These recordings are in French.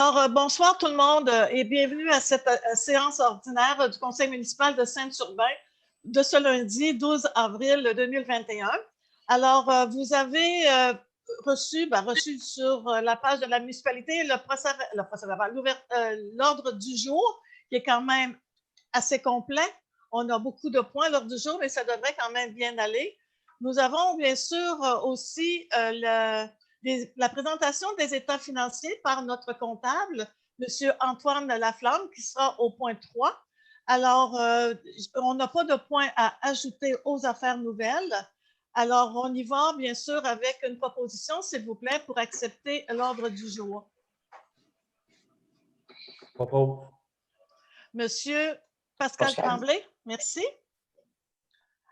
Bonsoir tout le monde et bienvenue à cette séance ordinaire du Conseil municipal de Saint-Urbain de ce lundi 12 avril 2021. Alors, vous avez reçu sur la page de la municipalité l'ordre du jour qui est quand même assez complet. On a beaucoup de points à l'ordre du jour, mais ça devrait quand même bien aller. Nous avons bien sûr aussi la présentation des états financiers par notre comptable, M. Antoine Laflamme, qui sera au point 3. Alors, on n'a pas de point à ajouter aux affaires nouvelles. Alors, on y va, bien sûr, avec une proposition, s'il vous plaît, pour accepter l'ordre du jour. Propos. Monsieur Pascal Tremblay, merci.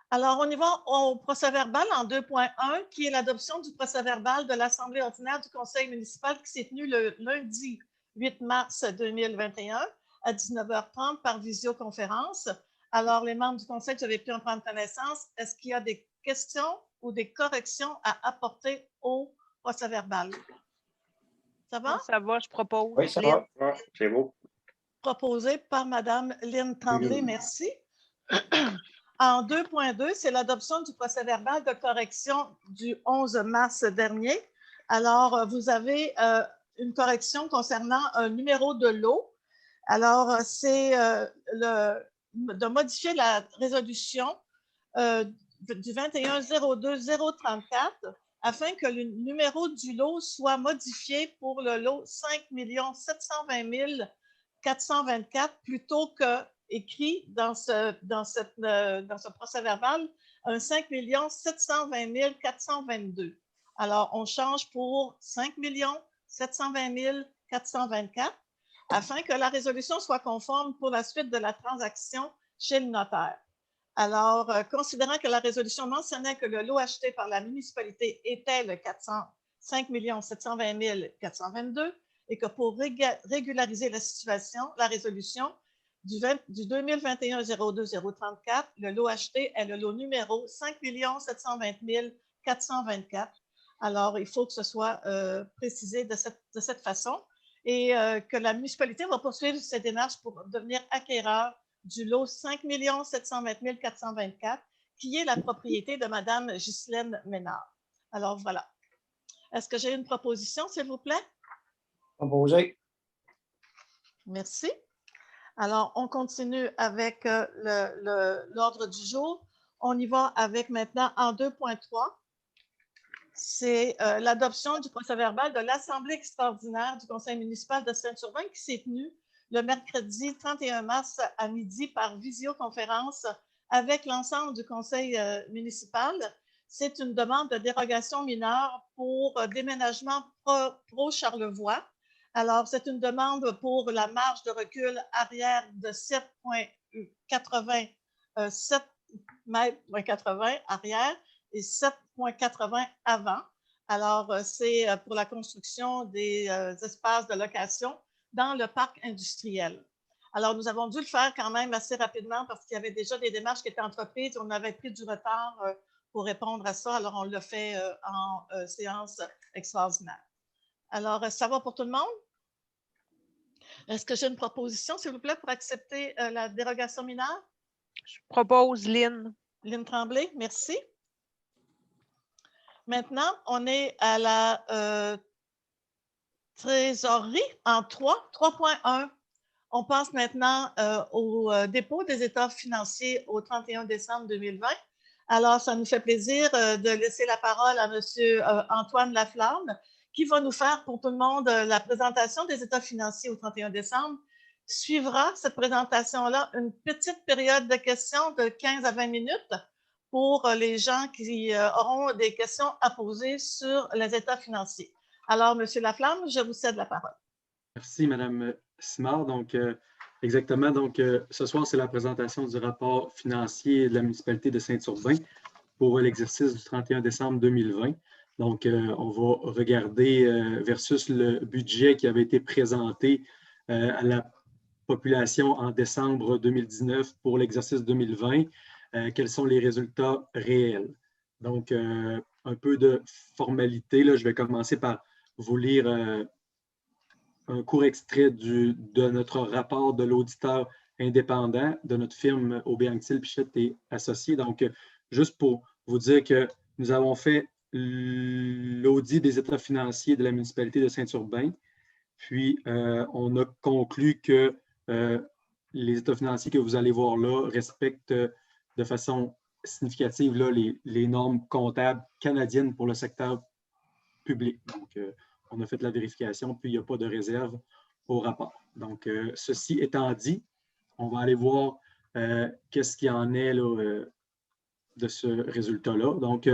Alors, on y va au procès-verbal en 2.1, qui est l'adoption du procès-verbal de l'Assemblée ordinaire du Conseil municipal qui s'est tenue le lundi 8 mars 2021 à 19h30 par visioconférence. Alors, les membres du Conseil, vous avez pu en prendre connaissance. Est-ce qu'il y a des questions ou des corrections à apporter au procès-verbal? Ça va? Ça va, je propose. Oui, ça va. C'est beau. Proposé par Mme Lynne Tremblay, merci. En 2.2, c'est l'adoption du procès-verbal de correction du 11 mars dernier. Alors, vous avez une correction concernant un numéro de lot. Alors, c'est de modifier la résolution du 21-02-034 afin que le numéro du lot soit modifié pour le lot 5 720 424 plutôt que écrit dans ce procès-verbal un 5 720 422. Alors, on change pour 5 720 424 afin que la résolution soit conforme pour la suite de la transaction chez le notaire. Alors, considérant que la résolution mentionnait que le lot acheté par la municipalité était le 5 720 422 et que pour régulariser la situation, la résolution du 2021-02-034, le lot acheté est le lot numéro 5 720 424. Alors, il faut que ce soit précisé de cette façon et que la municipalité va poursuivre ses démarches pour devenir acquéreur du lot 5 720 424, qui est la propriété de Mme Ghislaine Ménard. Alors, voilà. Est-ce que j'ai une proposition, s'il vous plaît? Proposé. Merci. Alors, on continue avec l'ordre du jour. On y va avec maintenant en 2.3. C'est l'adoption du procès-verbal de l'Assemblée extraordinaire du Conseil municipal de Saint-Urbain qui s'est tenue le mercredi 31 mars à midi par visioconférence avec l'ensemble du Conseil municipal. C'est une demande de dérogation mineure pour déménagement pro-Charlevoix. Alors, c'est une demande pour la marge de recul arrière de 7,80 mètres arrière et 7,80 avant. Alors, c'est pour la construction des espaces de location dans le parc industriel. Alors, nous avons dû le faire quand même assez rapidement parce qu'il y avait déjà des démarches qui étaient entreprises. On avait pris du retard pour répondre à ça. Alors, on l'a fait en séance extraordinaire. Alors, ça va pour tout le monde? Est-ce que j'ai une proposition, s'il vous plaît, pour accepter la dérogation mineure? Je propose Lynne. Lynne Tremblay, merci. Maintenant, on est à la trésorerie en 3.1. On passe maintenant au dépôt des états financiers au 31 décembre 2020. Alors, ça nous fait plaisir de laisser la parole à M. Antoine Laflamme, qui va nous faire pour tout le monde la présentation des états financiers au 31 décembre. Suivra cette présentation-là une petite période de questions de 15 à 20 minutes pour les gens qui auront des questions à poser sur les états financiers. Alors, M. Laflamme, je vous cède la parole. Merci, Mme Simard. Donc, exactement. Donc, ce soir, c'est la présentation du rapport financier de la municipalité de Saint-Urbain pour l'exercice du 31 décembre 2020. Donc, on va regarder versus le budget qui avait été présenté à la population en décembre 2019 pour l'exercice 2020. Quels sont les résultats réels? Donc, un peu de formalité. Là, je vais commencer par vous lire un court extrait de notre rapport de l'auditeur indépendant de notre firme Aubé-Anctil, Pichette et Associés. Donc, juste pour vous dire que nous avons fait l'audit des états financiers de la municipalité de Saint-Urbain. Puis, on a conclu que les états financiers que vous allez voir là respectent de façon significative là, les normes comptables canadiennes pour le secteur public. Donc, on a fait la vérification, puis il n'y a pas de réserve au rapport. Donc, ceci étant dit, on va aller voir qu'est-ce qu'il y en est là, de ce résultat-là. Donc,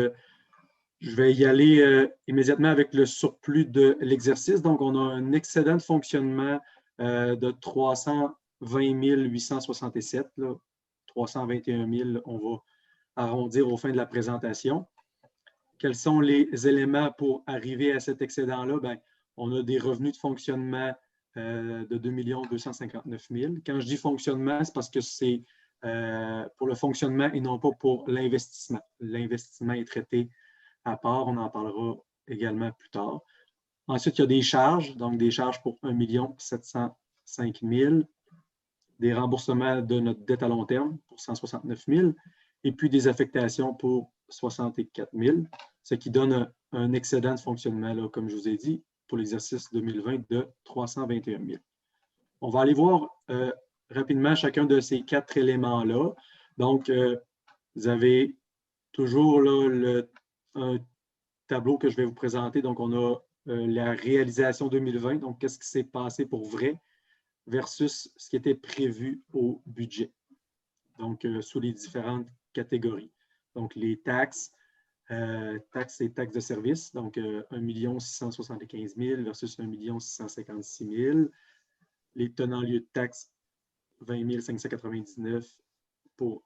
je vais y aller immédiatement avec le surplus de l'exercice. Donc, on a un excédent de fonctionnement de 320 867, là, 321 000, on va arrondir au fin de la présentation. Quels sont les éléments pour arriver à cet excédent-là? Bien, on a des revenus de fonctionnement de 2 259 000. Quand je dis fonctionnement, c'est parce que c'est pour le fonctionnement et non pas pour l'investissement. L'investissement est traité à part, on en parlera également plus tard. Ensuite, il y a des charges, donc des charges pour 1 705 000, des remboursements de notre dette à long terme pour 169 000, et puis des affectations pour 64 000, ce qui donne un excédent de fonctionnement, là, comme je vous ai dit, pour l'exercice 2020 de 321 000. On va aller voir rapidement chacun de ces 4 éléments-là. Donc, vous avez toujours là, un tableau que je vais vous présenter. Donc, on a la réalisation 2020, donc qu'est-ce qui s'est passé pour vrai versus ce qui était prévu au budget. Donc, sous les différentes catégories. Donc, les taxes, taxes et taxes de service, donc 1 675 000 versus 1 656 000. Les tenants lieu de taxes, 20 599 pour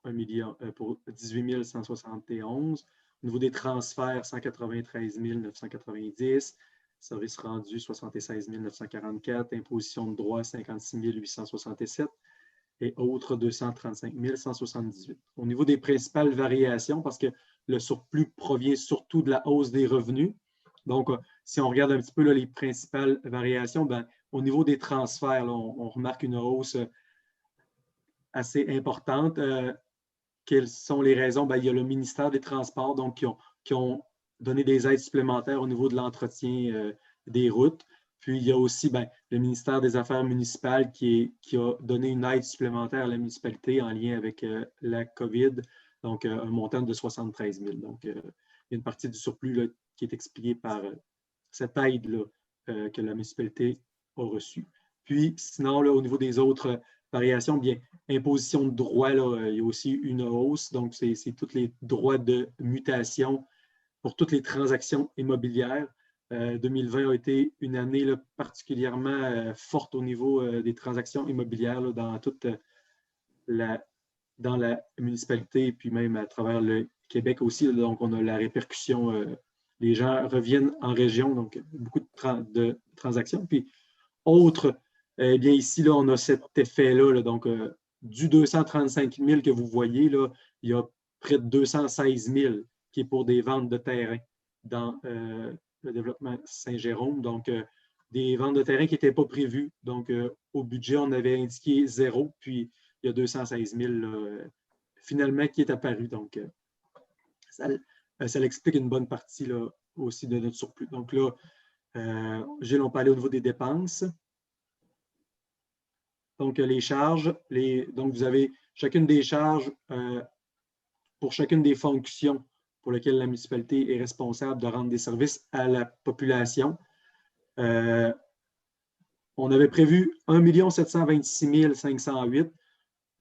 18 171. Au niveau des transferts, 193 990. Services rendus, 76 944. Imposition de droit, 56 867. Et autres, 235 178. Au niveau des principales variations, parce que le surplus provient surtout de la hausse des revenus. Donc, si on regarde un petit peu là, les principales variations, ben, au niveau des transferts, là, on remarque une hausse assez importante. Quelles sont les raisons? Bien, il y a le ministère des Transports donc, qui ont donné des aides supplémentaires au niveau de l'entretien des routes. Puis, il y a aussi bien, le ministère des Affaires municipales qui a donné une aide supplémentaire à la municipalité en lien avec la COVID, donc un montant de 73 000. Donc, il y a une partie du surplus là, qui est expliquée par cette aide-là que la municipalité a reçue. Puis, sinon, là, au niveau des autres variations, bien, imposition de droit, là, il y a aussi une hausse. Donc, c'est tous les droits de mutation pour toutes les transactions immobilières. 2020 a été une année là, particulièrement forte au niveau des transactions immobilières là, dans toute dans la municipalité et puis même à travers le Québec aussi. Là, donc, on a la répercussion. Les gens reviennent en région, donc beaucoup de transactions. Puis, autre, eh bien ici, là, on a cet effet-là. Là, donc, du 235 000 que vous voyez, là, il y a près de 216 000 qui est pour des ventes de terrain dans le développement Saint-Jérôme. Donc, des ventes de terrain qui n'étaient pas prévues. Donc, au budget, on avait indiqué 0, puis il y a 216 000 finalement qui est apparu. Donc, ça l'explique une bonne partie là, aussi de notre surplus. Donc là, Gilles, on peut aller au niveau des dépenses. Donc, les charges, donc vous avez chacune des charges pour chacune des fonctions pour lesquelles la municipalité est responsable de rendre des services à la population. On avait prévu 1 726 508.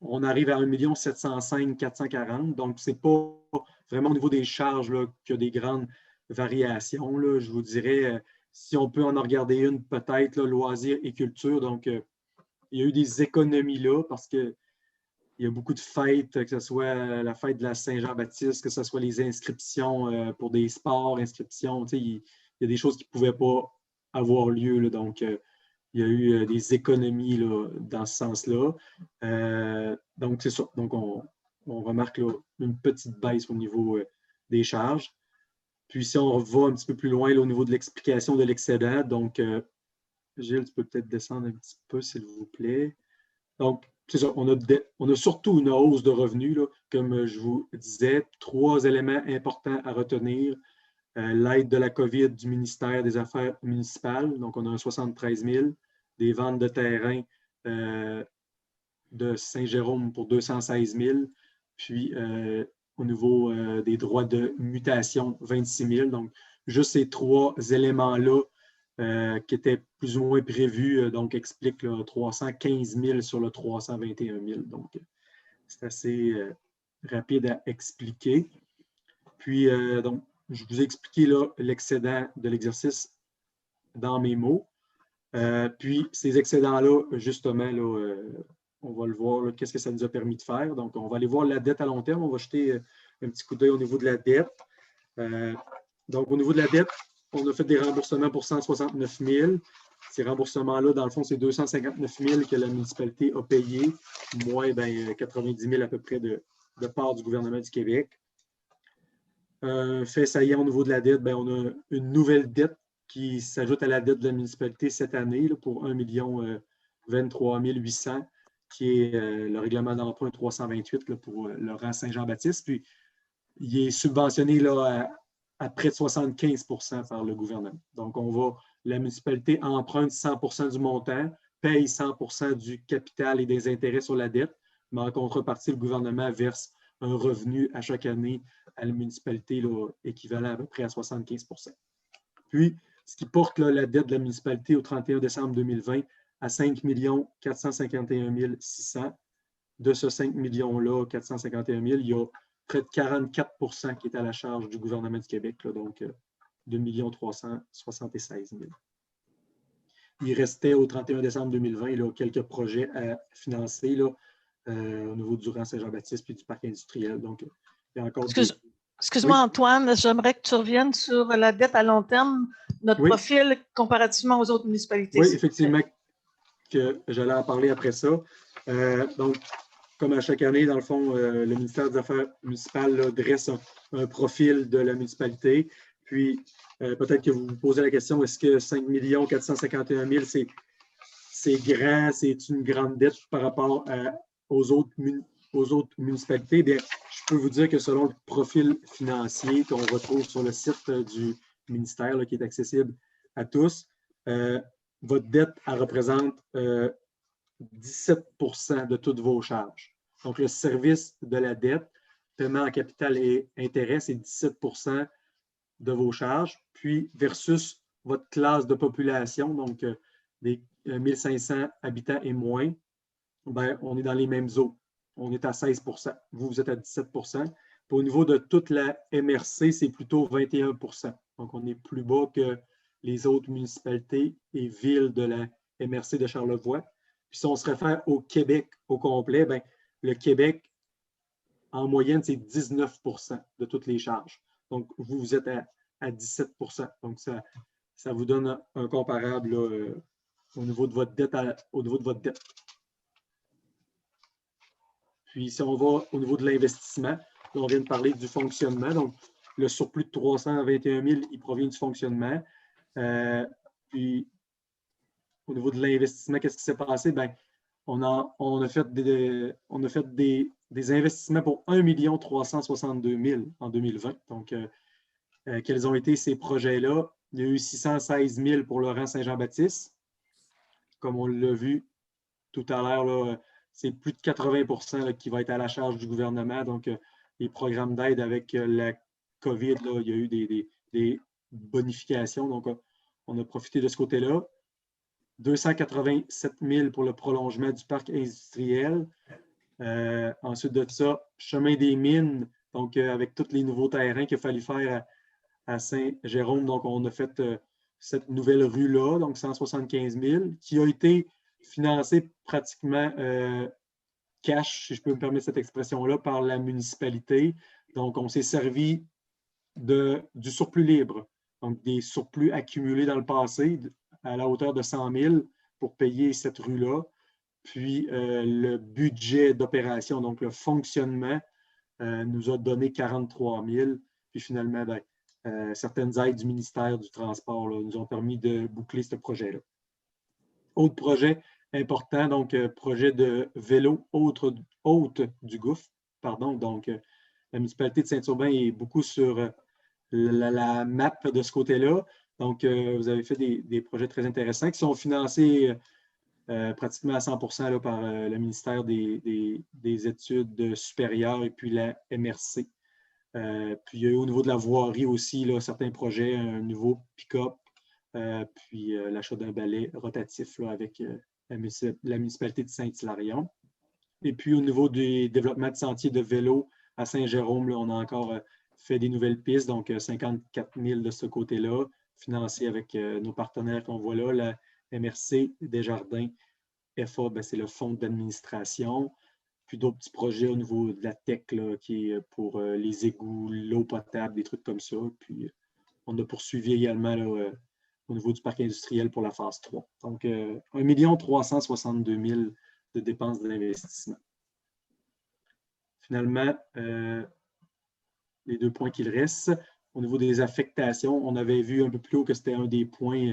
On arrive à 1 705 440. Donc, ce n'est pas vraiment au niveau des charges qu'il y a des grandes variations. Là. Je vous dirais, si on peut en regarder une, peut-être, loisirs et culture. Donc, il y a eu des économies là parce qu'il y a beaucoup de fêtes, que ce soit la fête de la Saint-Jean-Baptiste, que ce soit les inscriptions pour des sports, inscriptions. Il y a des choses qui ne pouvaient pas avoir lieu. Là. Donc, il y a eu des économies là, dans ce sens-là. Donc, c'est ça. Donc, on remarque là, une petite baisse au niveau des charges. Puis, si on va un petit peu plus loin là, au niveau de l'explication de l'excédent, donc Gilles, tu peux peut-être descendre un petit peu, s'il vous plaît. Donc, c'est ça, on a surtout une hausse de revenus, là, comme je vous disais, 3 éléments importants à retenir. L'aide de la COVID du ministère des Affaires municipales, donc on a un 73 000, des ventes de terrain de Saint-Jérôme pour 216 000, puis au niveau des droits de mutation, 26 000. Donc, juste ces 3 éléments-là qui étaient plus ou moins prévus, donc expliquent là, 315 000 sur le 321 000. Donc, c'est assez rapide à expliquer. Puis, donc, je vous ai expliqué l'excédent de l'exercice dans mes mots. Puis, ces excédents-là, justement, là, on va le voir, qu'est-ce que ça nous a permis de faire. Donc, on va aller voir la dette à long terme. On va jeter un petit coup d'œil au niveau de la dette. Donc, au niveau de la dette, on a fait des remboursements pour 169 000. Ces remboursements-là, dans le fond, c'est 259 000 que la municipalité a payé, moins 90 000 à peu près de part du gouvernement du Québec. Fait saillant au niveau de la dette, on a une nouvelle dette qui s'ajoute à la dette de la municipalité cette année là, pour 1 23 800, qui est le règlement d'emprunt 328 là, pour le rang Saint-Jean-Baptiste. Puis, il est subventionné là, à près de 75 % par le gouvernement. Donc, la municipalité emprunte 100 % du montant, paye 100 % du capital et des intérêts sur la dette, mais en contrepartie, le gouvernement verse un revenu à chaque année à la municipalité là, équivalent à peu près à 75 %. Puis, ce qui porte là, la dette de la municipalité au 31 décembre 2020 à 5 451 600. De ce 5 millions-là, 451 000, il y a près de 44 % qui est à la charge du gouvernement du Québec, là, donc 2 376 000. Il restait au 31 décembre 2020 là, quelques projets à financer là, au niveau du rang Saint-Jean-Baptiste puis du parc industriel. Donc, il y a encore Excuse-moi, oui. Antoine, j'aimerais que tu reviennes sur la dette à long terme, notre profil comparativement aux autres municipalités. Oui, effectivement, que j'allais en parler après ça. Donc, comme à chaque année, dans le fond, le ministère des Affaires municipales là, dresse un profil de la municipalité. Puis, peut-être que vous vous posez la question, est-ce que 5 451 000, c'est grand, c'est une grande dette par rapport aux autres municipalités? Bien, je peux vous dire que selon le profil financier qu'on retrouve sur le site du ministère, là, qui est accessible à tous, votre dette, elle représente 17 % de toutes vos charges. Donc, le service de la dette, paiement en capital et intérêt, c'est 17 % de vos charges, puis versus votre classe de population, donc des 1500 habitants et moins, bien, on est dans les mêmes eaux. On est à 16 %. Vous êtes à 17 %. Puis au niveau de toute la MRC, c'est plutôt 21 %. Donc, on est plus bas que les autres municipalités et villes de la MRC de Charlevoix. Puis si on se réfère au Québec au complet, bien, le Québec, en moyenne, c'est 19 % de toutes les charges. Donc, vous êtes à 17 %. Donc, ça vous donne un comparable là, au niveau de votre dette. Puis, si on va au niveau de l'investissement, là, on vient de parler du fonctionnement. Donc, le surplus de 321 000, il provient du fonctionnement. Puis, au niveau de l'investissement, qu'est-ce qui s'est passé? Bien, on a fait des investissements pour 1 362 000 en 2020. Donc, quels ont été ces projets-là? Il y a eu 616 000 pour le rang Saint-Jean-Baptiste. Comme on l'a vu tout à l'heure, c'est plus de 80 % là, qui va être à la charge du gouvernement. Donc, les programmes d'aide avec la COVID, là, il y a eu des bonifications. Donc, on a profité de ce côté-là. 287 000 pour le prolongement du parc industriel. Ensuite de ça, chemin des mines, donc avec tous les nouveaux terrains qu'il a fallu faire à Saint-Jérôme. Donc, on a fait cette nouvelle rue-là, donc 175 000, qui a été financée pratiquement cash, si je peux me permettre cette expression-là, par la municipalité. Donc, on s'est servi du surplus libre, donc des surplus accumulés dans le passé à la hauteur de 100 000 pour payer cette rue-là. Puis, le budget d'opération, donc le fonctionnement, nous a donné 43 000. Puis, finalement, certaines aides du ministère du Transport là, nous ont permis de boucler ce projet-là. autre projet important, donc projet de vélo haute du gouffre. Pardon, donc la municipalité de Saint-Urbain est beaucoup sur la map de ce côté-là. Donc, vous avez fait des projets très intéressants qui sont financés pratiquement à 100% là, par le ministère des Études supérieures et puis la MRC. Puis, il y a eu au niveau de la voirie aussi là, certains projets, un nouveau pick-up, puis l'achat d'un balai rotatif là, avec la municipalité de Saint-Hilarion. Et puis, au niveau du développement de sentiers de vélo à Saint-Jérôme, on a encore fait des nouvelles pistes, donc 54 000 de ce côté-là, financés avec nos partenaires qu'on voit là, la MRC, Desjardins, FA, c'est le fonds d'administration, puis d'autres petits projets au niveau de la tech là, qui est pour les égouts, l'eau potable, des trucs comme ça. Puis, on a poursuivi également là, au niveau du parc industriel pour la phase 3. Donc, 1 362 000 de dépenses d'investissement. Finalement, les 2 points qu'il reste, au niveau des affectations, on avait vu un peu plus haut que c'était un des points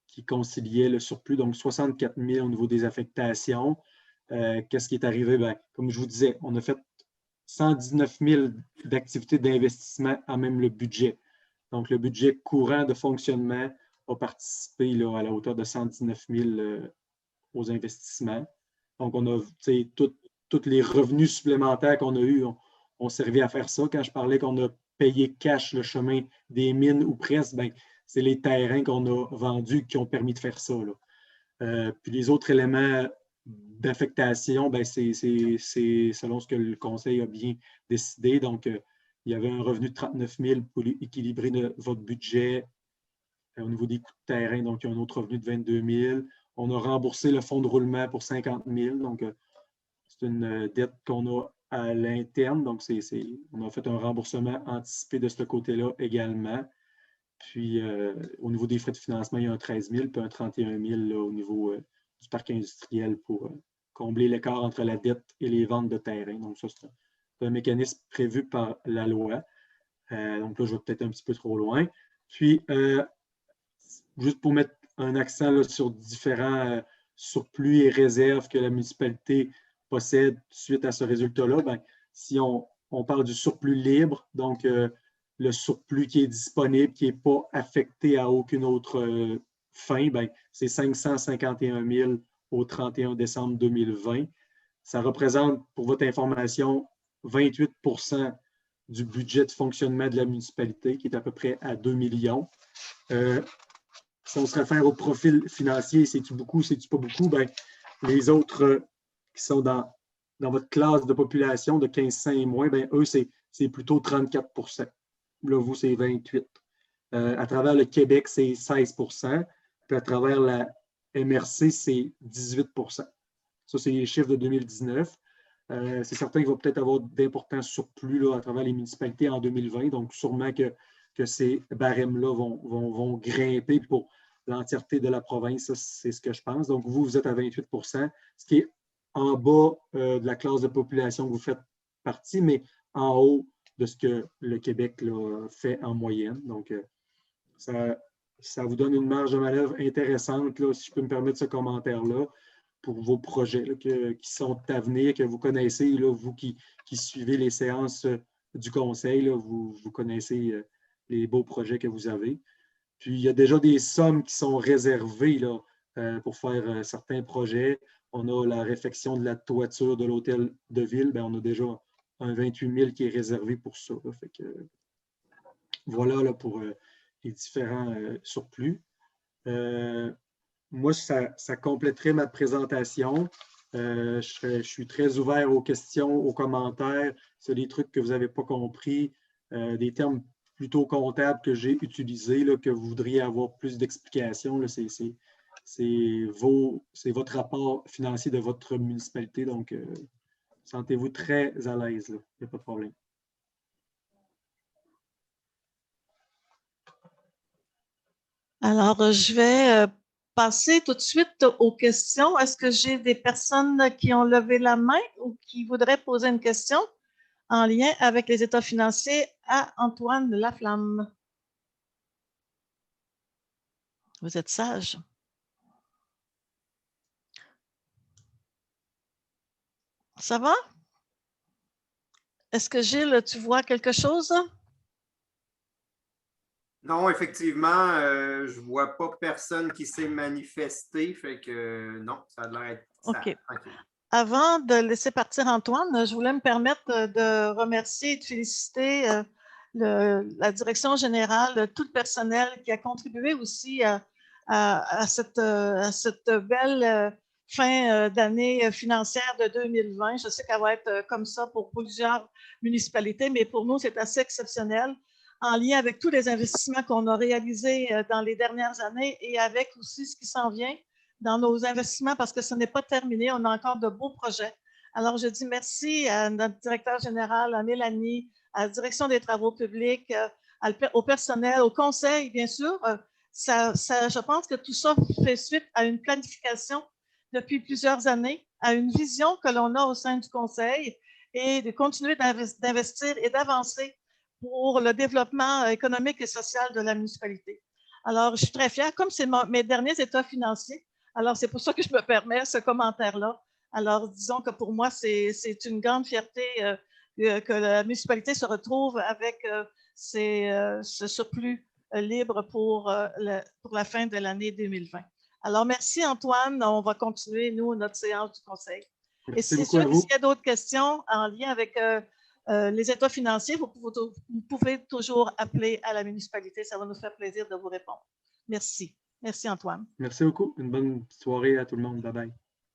qui conciliait le surplus, donc 64 000 au niveau des affectations. Qu'est-ce qui est arrivé? Bien, comme je vous disais, on a fait 119 000 d'activités d'investissement à même le budget. Donc, le budget courant de fonctionnement a participé là, à la hauteur de 119 000 aux investissements. Donc, on a tous les revenus supplémentaires qu'on a eus ont servi à faire ça. Quand je parlais qu'on a payé cash le chemin des mines ou presque, bien, c'est les terrains qu'on a vendus qui ont permis de faire ça. Là. Puis les autres éléments d'affectation, ben c'est selon ce que le conseil a bien décidé. Donc, il y avait un revenu de 39 000 pour équilibrer votre budget au niveau des coûts de terrain. Donc, il y a un autre revenu de 22 000. On a remboursé le fonds de roulement pour 50 000. Donc, c'est une dette qu'on a à l'interne. Donc, on a fait un remboursement anticipé de ce côté-là également. Puis, au niveau des frais de financement, il y a un 13 000 puis un 31 000 là, au niveau du parc industriel pour combler l'écart entre la dette et les ventes de terrain. Donc, ça, c'est un mécanisme prévu par la loi. Donc, là, je vais peut-être un petit peu trop loin. Puis, juste pour mettre un accent là, sur différents surplus et réserves que la municipalité possède suite à ce résultat-là, bien, si on parle du surplus libre, donc le surplus qui est disponible, qui n'est pas affecté à aucune autre fin, c'est 551 000 au 31 décembre 2020. Ça représente, pour votre information, 28 du budget de fonctionnement de la municipalité, qui est à peu près à 2 millions. Si on se réfère au profil financier, c'est-tu beaucoup, c'est-tu pas beaucoup? Bien, les autres qui sont dans votre classe de population de 1500 et moins, bien, eux, c'est plutôt 34 %. Là, vous, c'est 28 %. À travers le Québec, c'est 16 %. Puis à travers la MRC, c'est 18 %. Ça, c'est les chiffres de 2019. C'est certain qu'il va peut-être avoir d'importants surplus là, à travers les municipalités en 2020. Donc, sûrement que ces barèmes-là vont grimper pour l'entièreté de la province. C'est ce que je pense. Donc, vous êtes à 28 %, ce qui est en bas de la classe de population que vous faites partie, mais en haut de ce que le Québec là, fait en moyenne. Donc, ça vous donne une marge de manœuvre intéressante, là, si je peux me permettre ce commentaire-là, pour vos projets là, qui sont à venir, que vous connaissez, là, vous qui suivez les séances du conseil, là, vous connaissez les beaux projets que vous avez. Puis, il y a déjà des sommes qui sont réservées là, pour faire certains projets. On a la réfection de la toiture de l'hôtel de ville. Bien, on a déjà un 28 000 qui est réservé pour ça. Là. Fait que, voilà là, pour les différents surplus. Moi, ça compléterait ma présentation. Je suis très ouvert aux questions, aux commentaires. C'est des trucs que vous n'avez pas compris, des termes plutôt comptables que j'ai utilisés, là, que vous voudriez avoir plus d'explications. C'est votre rapport financier de votre municipalité. Donc, sentez-vous très à l'aise. Il n'y a pas de problème. Alors, je vais passer tout de suite aux questions. Est-ce que j'ai des personnes qui ont levé la main ou qui voudraient poser une question en lien avec les états financiers à Antoine Laflamme? Vous êtes sage. Ça va? Est-ce que Gilles, tu vois quelque chose? Non, effectivement, je ne vois pas personne qui s'est manifesté. Fait que non, ça a l'air d'être OK. tranquille. Avant de laisser partir Antoine, je voulais me permettre de remercier et de féliciter la direction générale, tout le personnel qui a contribué aussi à cette belle fin d'année financière de 2020. Je sais qu'elle va être comme ça pour plusieurs municipalités, mais pour nous, c'est assez exceptionnel en lien avec tous les investissements qu'on a réalisés dans les dernières années et avec aussi ce qui s'en vient dans nos investissements parce que ce n'est pas terminé. On a encore de beaux projets. Alors, je dis merci à notre directeur général, à Mélanie, à la direction des travaux publics, au personnel, au conseil, bien sûr. Je pense que tout ça fait suite à une planification depuis plusieurs années, à une vision que l'on a au sein du conseil et de continuer d'investir et d'avancer pour le développement économique et social de la municipalité. Alors, je suis très fière, comme c'est mes derniers états financiers. Alors, c'est pour ça que je me permets ce commentaire-là. Alors, disons que pour moi, c'est une grande fierté que la municipalité se retrouve avec ce surplus libre pour la fin de l'année 2020. Alors, merci Antoine. On va continuer, nous, notre séance du conseil. Merci Et beaucoup à vous. s'il y a d'autres questions en lien avec les états financiers, vous pouvez toujours appeler à la municipalité. Ça va nous faire plaisir de vous répondre. Merci. Merci, Antoine. Merci beaucoup. Une bonne soirée à tout le monde. Bye-bye.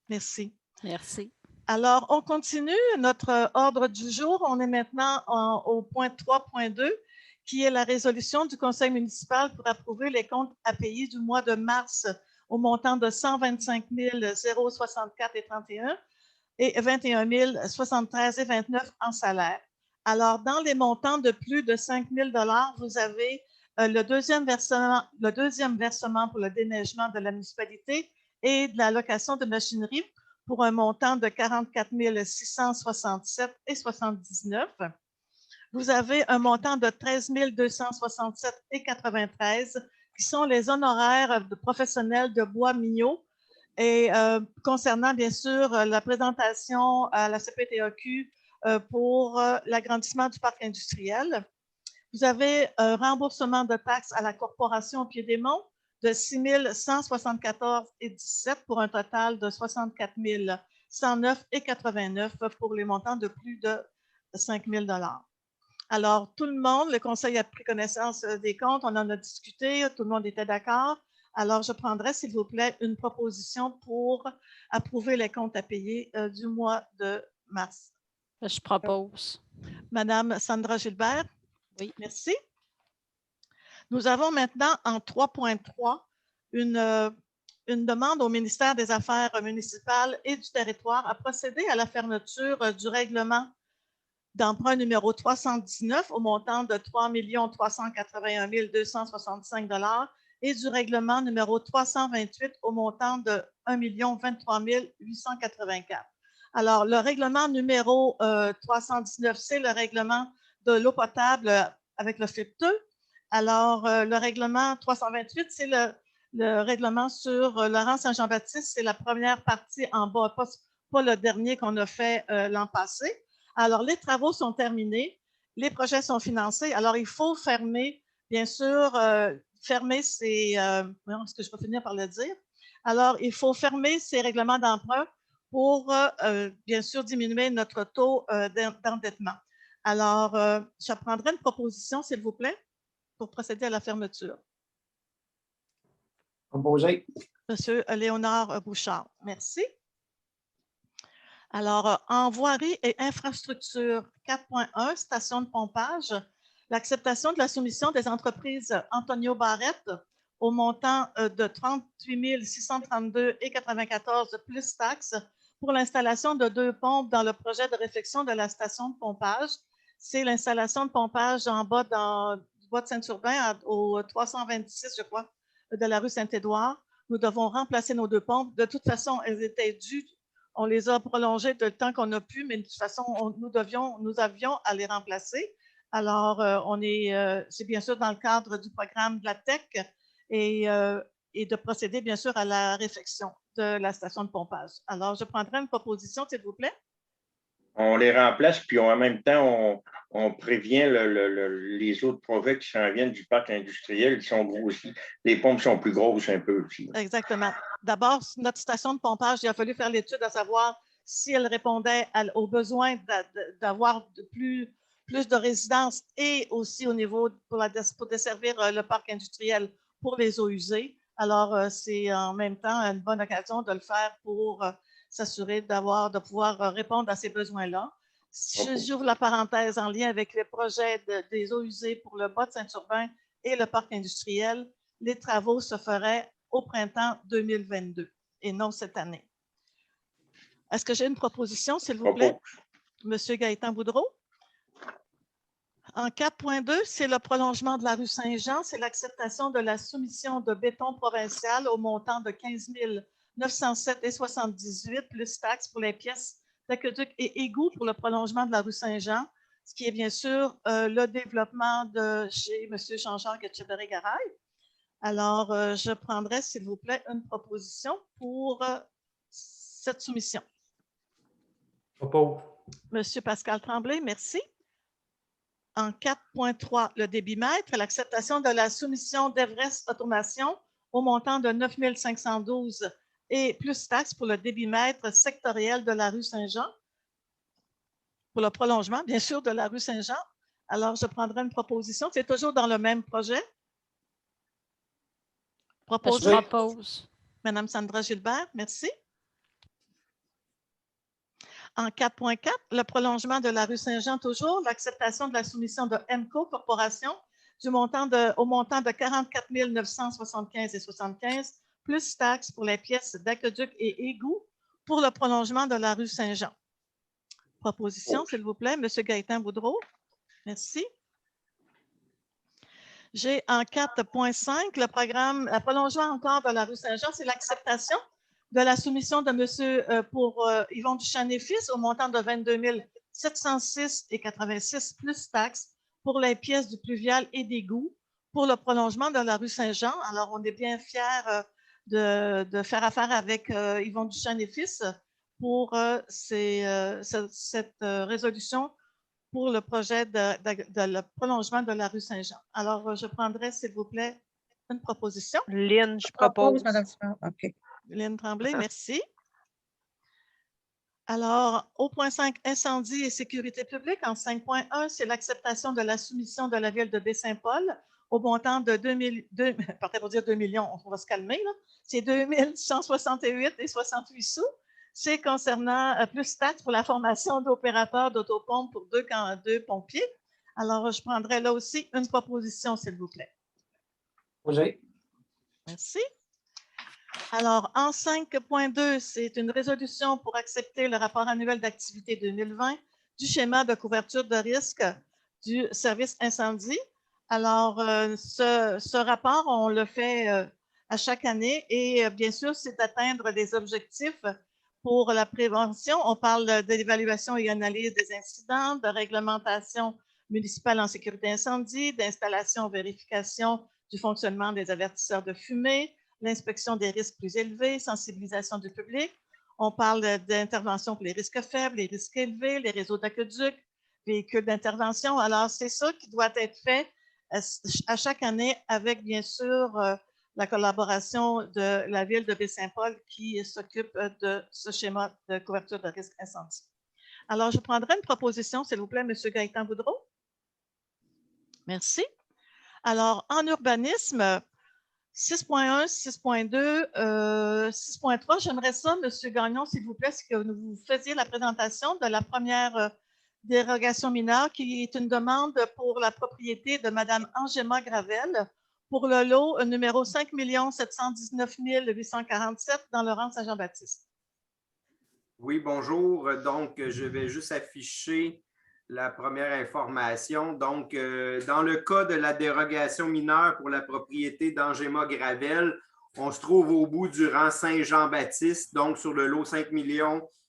Merci. Merci. Alors, on continue notre ordre du jour. On est maintenant au point 3.2, qui est la résolution du conseil municipal pour approuver les comptes à payer du mois de mars au montant de 125 064,31 et 21 073,29 en salaire. Alors, dans les montants de plus de 5 000 vous avez le deuxième versement pour le déneigement de la municipalité et de la location de machinerie pour un montant de 44 667,79. Vous avez un montant de 13 267,93 qui sont les honoraires de professionnels de bois mignot. Et concernant, bien sûr, la présentation à la CPTAQ pour l'agrandissement du parc industriel. Vous avez un remboursement de taxes à la Corporation Piédmont de 6 174,17 pour un total de 64 109,89 pour les montants de plus de 5 000 $. Alors, tout le monde, le conseil a pris connaissance des comptes, on en a discuté, tout le monde était d'accord. Alors, je prendrai, s'il vous plaît, une proposition pour approuver les comptes à payer du mois de mars. Je propose. Madame Sandra Gilbert? Oui. Merci. Nous avons maintenant en 3.3 une demande au ministère des Affaires municipales et du territoire à procéder à la fermeture du règlement d'emprunt numéro 319 au montant de 3 381 265 $ et du règlement numéro 328 au montant de 1 023 884. Alors, le règlement numéro 319, c'est le règlement de l'eau potable avec le FIP2. Alors, le règlement 328, c'est le règlement sur Laurent Saint-Jean-Baptiste. C'est la première partie en bas, pas le dernier qu'on a fait l'an passé. Alors, les travaux sont terminés, les projets sont financés. Alors, il faut fermer, bien sûr, fermer ces… est-ce que je vais finir par le dire? Alors, il faut fermer ces règlements d'emprunt pour, bien sûr, diminuer notre taux d'endettement. Alors, je prendrai une proposition, s'il vous plaît, pour procéder à la fermeture. Proposé. Monsieur Léonard Bouchard, merci. Alors, en voirie et infrastructure 4.1, station de pompage, l'acceptation de la soumission des entreprises Antonio Barrette au montant de 38 632,94 plus taxes pour l'installation de 2 pompes dans le projet de réfection de la station de pompage. C'est l'installation de pompage en bas du bois de Saint-Urbain au 326, je crois, de la rue Saint-Édouard. Nous devons remplacer nos 2 pompes. De toute façon, elles étaient dues. On les a prolongées de le temps qu'on a pu, mais de toute façon, nous avions à les remplacer. Alors, c'est bien sûr dans le cadre du programme de la TEC et de procéder bien sûr à la réfection de la station de pompage. Alors, je prendrai une proposition, s'il vous plaît. on les remplace, puis en même temps, on prévient les autres projets qui s'en viennent du parc industriel. Ils sont gros aussi. Les pompes sont plus grosses un peu aussi. Exactement. D'abord, notre station de pompage, il a fallu faire l'étude à savoir si elle répondait aux besoins d'avoir plus de résidences et aussi au niveau pour desservir le parc industriel pour les eaux usées. Alors, c'est en même temps une bonne occasion de le faire pour s'assurer de pouvoir répondre à ces besoins-là. J'ouvre la parenthèse en lien avec les projets des eaux usées pour le bas de Saint-Urbain et le parc industriel. Les travaux se feraient au printemps 2022 et non cette année. Est-ce que j'ai une proposition, s'il vous plaît? Monsieur Gaëtan Boudreau. En 4.2, c'est le prolongement de la rue Saint-Jean. C'est l'acceptation de la soumission de béton provincial au montant de 15 907,78 plus taxes pour les pièces d'aqueduc et égouts pour le prolongement de la rue Saint-Jean, ce qui est bien sûr le développement de chez M. Jean-Jacques Etcheverry-Garay. Alors, je prendrai, s'il vous plaît, une proposition pour cette soumission. Propose. Monsieur Pascal Tremblay, merci. En 4.3, le débitmètre, l'acceptation de la soumission d'Everest Automation au montant de 9 512 et plus taxes pour le débitmètre sectoriel de la rue Saint-Jean, pour le prolongement, bien sûr, de la rue Saint-Jean. Alors, je prendrai une proposition. C'est toujours dans le même projet. Je propose. Madame Sandra Gilbert, merci. En 4.4, le prolongement de la rue Saint-Jean, toujours, l'acceptation de la soumission de MCO Corporation au montant de 44 975,75 plus taxes pour les pièces d'aqueduc et égouts pour le prolongement de la rue Saint-Jean. Proposition, s'il vous plaît, Monsieur Gaëtan Boudreau. Merci. J'ai en 4.5 le prolongement encore de la rue Saint-Jean, c'est l'acceptation de la soumission de monsieur pour Yvon Duchesne et Fils au montant de 22 706,86 plus taxes pour les pièces du pluvial et d'égout pour le prolongement de la rue Saint-Jean. Alors, on est bien fiers de faire affaire avec Yvon Duchesne et Fils pour cette résolution pour le projet le prolongement de la rue Saint-Jean. Alors, je prendrai, s'il vous plaît, une proposition. Lynn, je propose. Madame Simard. OK. Lynn Tremblay, merci. Alors, au point 5, incendie et sécurité publique, en 5.1, c'est l'acceptation de la soumission de la ville de Baie-Saint-Paul au montant de 2 millions, on va se calmer, là. C'est 2 168,68 sous. C'est concernant plus taxes pour la formation d'opérateurs d'autopompes pour deux pompiers. Alors, je prendrai là aussi une proposition, s'il vous plaît. Proposé. Merci. Alors, en 5.2, c'est une résolution pour accepter le rapport annuel d'activité 2020 du schéma de couverture de risque du service incendie. Alors, ce rapport, on le fait à chaque année et bien sûr, c'est d'atteindre des objectifs pour la prévention. On parle de l'évaluation et analyse des incidents, de réglementation municipale en sécurité incendie, d'installation, vérification du fonctionnement des avertisseurs de fumée, l'inspection des risques plus élevés, sensibilisation du public. On parle d'intervention pour les risques faibles, les risques élevés, les réseaux d'aqueduc, véhicules d'intervention. Alors, c'est ça qui doit être fait à chaque année avec, bien sûr, la collaboration de la ville de Baie-Saint-Paul qui s'occupe de ce schéma de couverture de risque incendie. Alors, je prendrai une proposition, s'il vous plaît, M. Gaëtan Boudreau. Merci. Alors, en urbanisme, 6.1, 6.2, 6.3, j'aimerais ça, M. Gagnon, s'il vous plaît, que vous faisiez la présentation de la première dérogation mineure, qui est une demande pour la propriété de Mme Angéma Gravel pour le lot numéro 5 719 847 dans le rang Saint-Jean-Baptiste. Oui, bonjour. Donc, je vais juste afficher la première information. Donc, dans le cas de la dérogation mineure pour la propriété d'Angéma Gravel, on se trouve au bout du rang Saint-Jean-Baptiste, donc sur le lot 5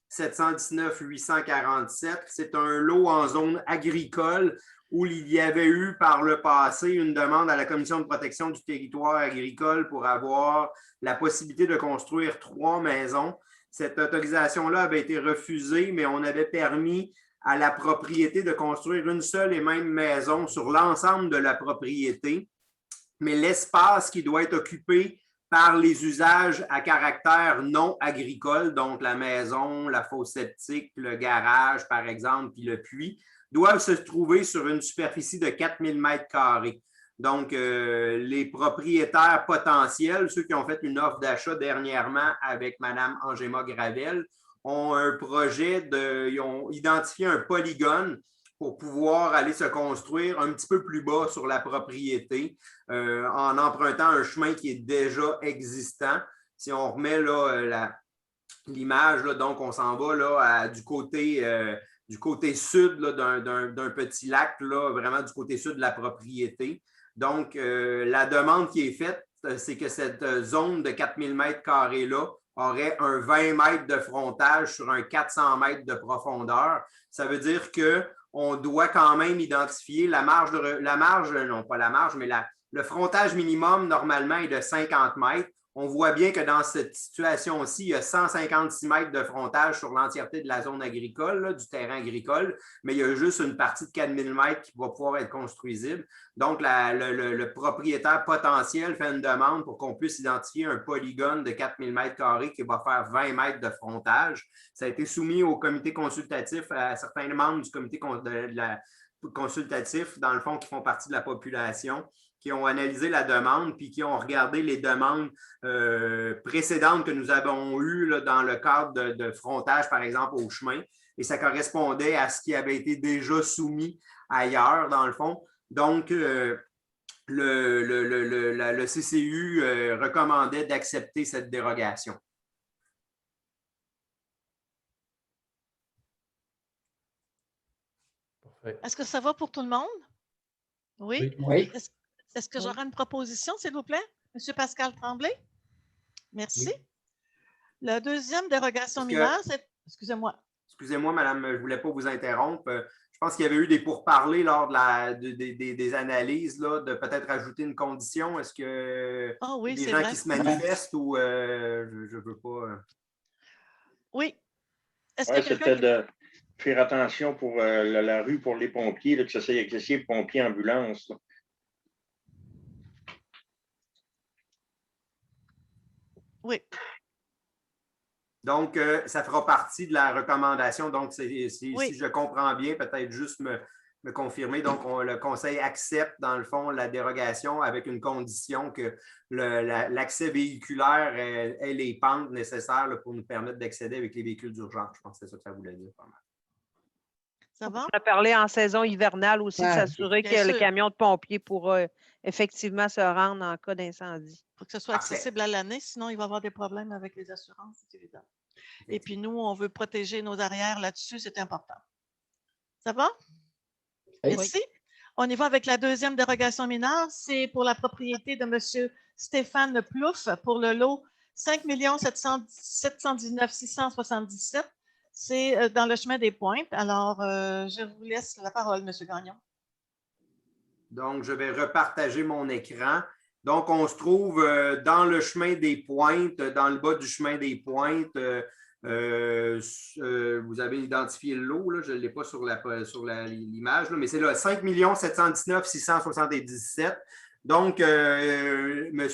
719 847. C'est un lot en zone agricole où il y avait eu par le passé une demande à la Commission de protection du territoire agricole pour avoir la possibilité de construire 3 maisons. Cette autorisation-là avait été refusée, mais on avait permis à la propriété de construire une seule et même maison sur l'ensemble de la propriété, mais l'espace qui doit être occupé par les usages à caractère non agricole, donc la maison, la fosse septique, le garage, par exemple, puis le puits, doivent se trouver sur une superficie de 4000 m². Donc, les propriétaires potentiels, ceux qui ont fait une offre d'achat dernièrement avec Mme Angéma Gravel, ont un projet ils ont identifié un polygone pour pouvoir aller se construire un petit peu plus bas sur la propriété en empruntant un chemin qui est déjà existant. Si on remet là, l'image, donc on s'en va là, du côté sud d'un petit lac, là, vraiment du côté sud de la propriété. Donc, la demande qui est faite, c'est que cette zone de 4000 m²-là aurait un 20 mètres de frontage sur un 400 mètres de profondeur. Ça veut dire qu'on doit quand même identifier le frontage minimum normalement est de 50 mètres. On voit bien que dans cette situation-ci, il y a 156 mètres de frontage sur l'entièreté de la zone agricole, là, du terrain agricole, mais il y a juste une partie de 4000 mètres qui va pouvoir être construisible. Donc, le propriétaire potentiel fait une demande pour qu'on puisse identifier un polygone de 4000 m² qui va faire 20 mètres de frontage. Ça a été soumis au comité consultatif, à certains membres du comité consultatif, dans le fond, qui font partie de la population, qui ont analysé la demande puis qui ont regardé les demandes précédentes que nous avons eues là, dans le cadre de frontage, par exemple, au chemin. Et ça correspondait à ce qui avait été déjà soumis ailleurs, dans le fond. Donc, le CCU recommandait d'accepter cette dérogation. Est-ce que ça va pour tout le monde? Oui? Oui. Est-ce que j'aurai une proposition, s'il vous plaît? M. Pascal Tremblay? Merci. Oui. La deuxième dérogation mineure, c'est... Excusez-moi. Excusez-moi, madame, je ne voulais pas vous interrompre. Je pense qu'il y avait eu des pourparlers lors des analyses, là, de peut-être ajouter une condition. Est-ce que des gens qui se manifestent ou je ne veux pas... Oui. C'était de faire attention pour la rue pour les pompiers, là, que ça soit accessible pompiers, ambulance. Là. Oui. Donc, ça fera partie de la recommandation. Donc, si je comprends bien, peut-être juste me confirmer. Donc, le Conseil accepte, dans le fond, la dérogation avec une condition que l'accès véhiculaire ait les pentes nécessaires là, pour nous permettre d'accéder avec les véhicules d'urgence. Je pense que c'est ça que ça voulait dire. Ça va? On a parlé en saison hivernale aussi de s'assurer que le camion de pompiers pourra effectivement se rendre en cas d'incendie. Il faut que ce soit accessible à l'année, sinon il va y avoir des problèmes avec les assurances, c'est évident. Et puis nous, on veut protéger nos arrières là-dessus, c'est important. Ça va? Merci. On y va avec la deuxième dérogation mineure. C'est pour la propriété de M. Stéphane Plouffe pour le lot 5 719 677. C'est dans le chemin des Pointes. Alors, je vous laisse la parole, M. Gagnon. Donc, je vais repartager mon écran. Donc, on se trouve dans le chemin des Pointes, dans le bas du chemin des Pointes. Vous avez identifié le lot, là, je ne l'ai pas sur l'image, mais c'est là, 5 719 677. Donc, M.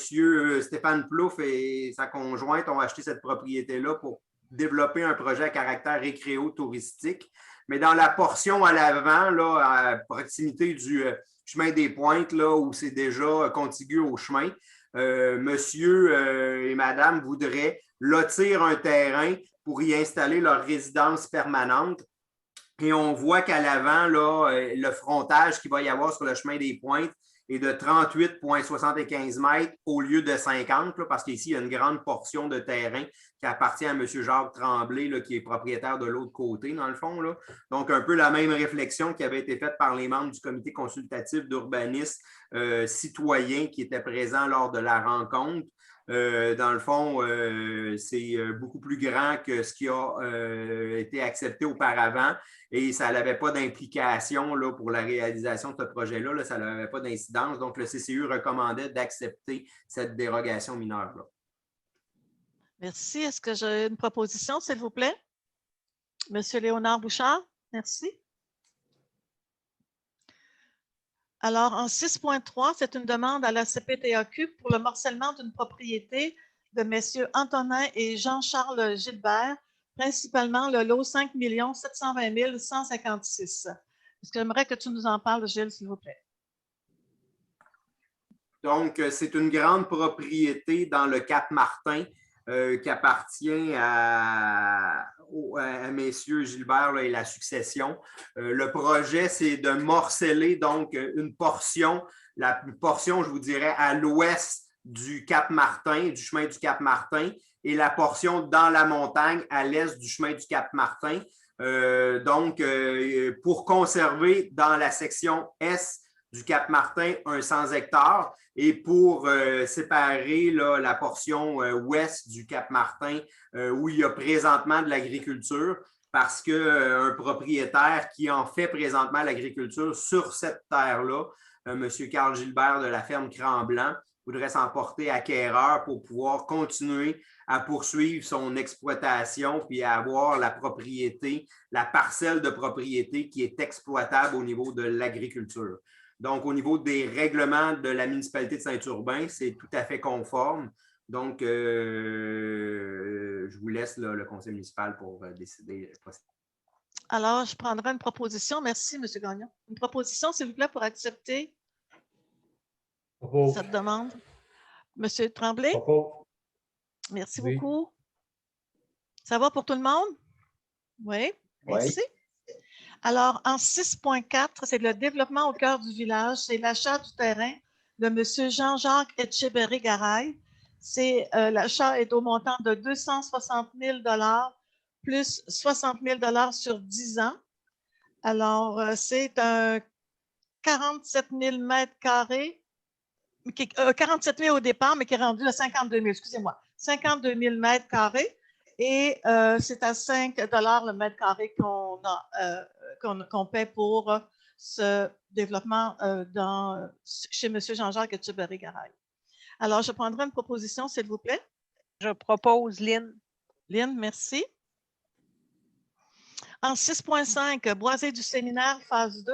Stéphane Plouffe et sa conjointe ont acheté cette propriété-là pour développer un projet à caractère récréo-touristique. Mais dans la portion à l'avant, là, à proximité du chemin des Pointes, là, où c'est déjà contigu au chemin, monsieur et madame voudraient lotir un terrain pour y installer leur résidence permanente. Et on voit qu'à l'avant, là, le frontage qu'il va y avoir sur le chemin des Pointes est de 38,75 mètres au lieu de 50, là, parce qu'ici, il y a une grande portion de terrain qui appartient à M. Jacques Tremblay, là, qui est propriétaire de l'autre côté, dans le fond. Là. Donc, un peu la même réflexion qui avait été faite par les membres du comité consultatif d'urbanisme citoyen qui étaient présents lors de la rencontre. Dans le fond, c'est beaucoup plus grand que ce qui a été accepté auparavant et ça n'avait pas d'implication là, pour la réalisation de ce projet-là. Là, ça n'avait pas d'incidence. Donc, le CCU recommandait d'accepter cette dérogation mineure-là. Merci. Est-ce que j'ai une proposition, s'il vous plaît? Monsieur Léonard Bouchard, merci. Alors, en 6.3, c'est une demande à la CPTAQ pour le morcellement d'une propriété de messieurs Antonin et Jean-Charles Gilbert, principalement le lot 5 720 156. Est-ce que j'aimerais que tu nous en parles, Gilles, s'il vous plaît? Donc, c'est une grande propriété dans le Cap-Martin qui appartient à messieurs Gilbert et la succession. Le projet, c'est de morceler donc une portion, la portion, je vous dirais, à l'ouest du Cap-Martin, du chemin du Cap-Martin, et la portion dans la montagne à l'est du chemin du Cap-Martin. Pour conserver dans la section est du Cap-Martin un 100 hectares et pour séparer là, la portion ouest du Cap-Martin où il y a présentement de l'agriculture parce qu'un propriétaire qui en fait présentement l'agriculture sur cette terre-là, M. Carl Gilbert de la ferme Cran-Blanc, voudrait s'en porter acquéreur pour pouvoir continuer à poursuivre son exploitation puis à avoir la propriété, la parcelle de propriété qui est exploitable au niveau de l'agriculture. Donc, au niveau des règlements de la municipalité de Saint-Urbain, c'est tout à fait conforme. Donc, je vous laisse là, le conseil municipal pour décider. Alors, je prendrai une proposition. Merci, M. Gagnon. Une proposition, s'il vous plaît, pour accepter cette demande. M. Tremblay? Merci beaucoup. Ça va pour tout le monde? Oui, merci. Oui. Alors, en 6.4, c'est le développement au cœur du village. C'est l'achat du terrain de M. Jean-Jacques Etcheberry-Garay. L'achat est au montant de 260 000 plus 60 000 sur 10 ans. Alors, c'est un 47 000 mètres carrés, 47 000 au départ, mais qui est rendu à 52 000, excusez-moi, 52 000 mètres carrés. Et c'est à 5 $ le mètre carré qu'on paie pour ce développement chez M. Jean-Jacques Etcheberry-Garay. Alors, je prendrai une proposition, s'il vous plaît. Je propose Lynn. Lynn, merci. En 6.5, Boisé du séminaire, phase 2.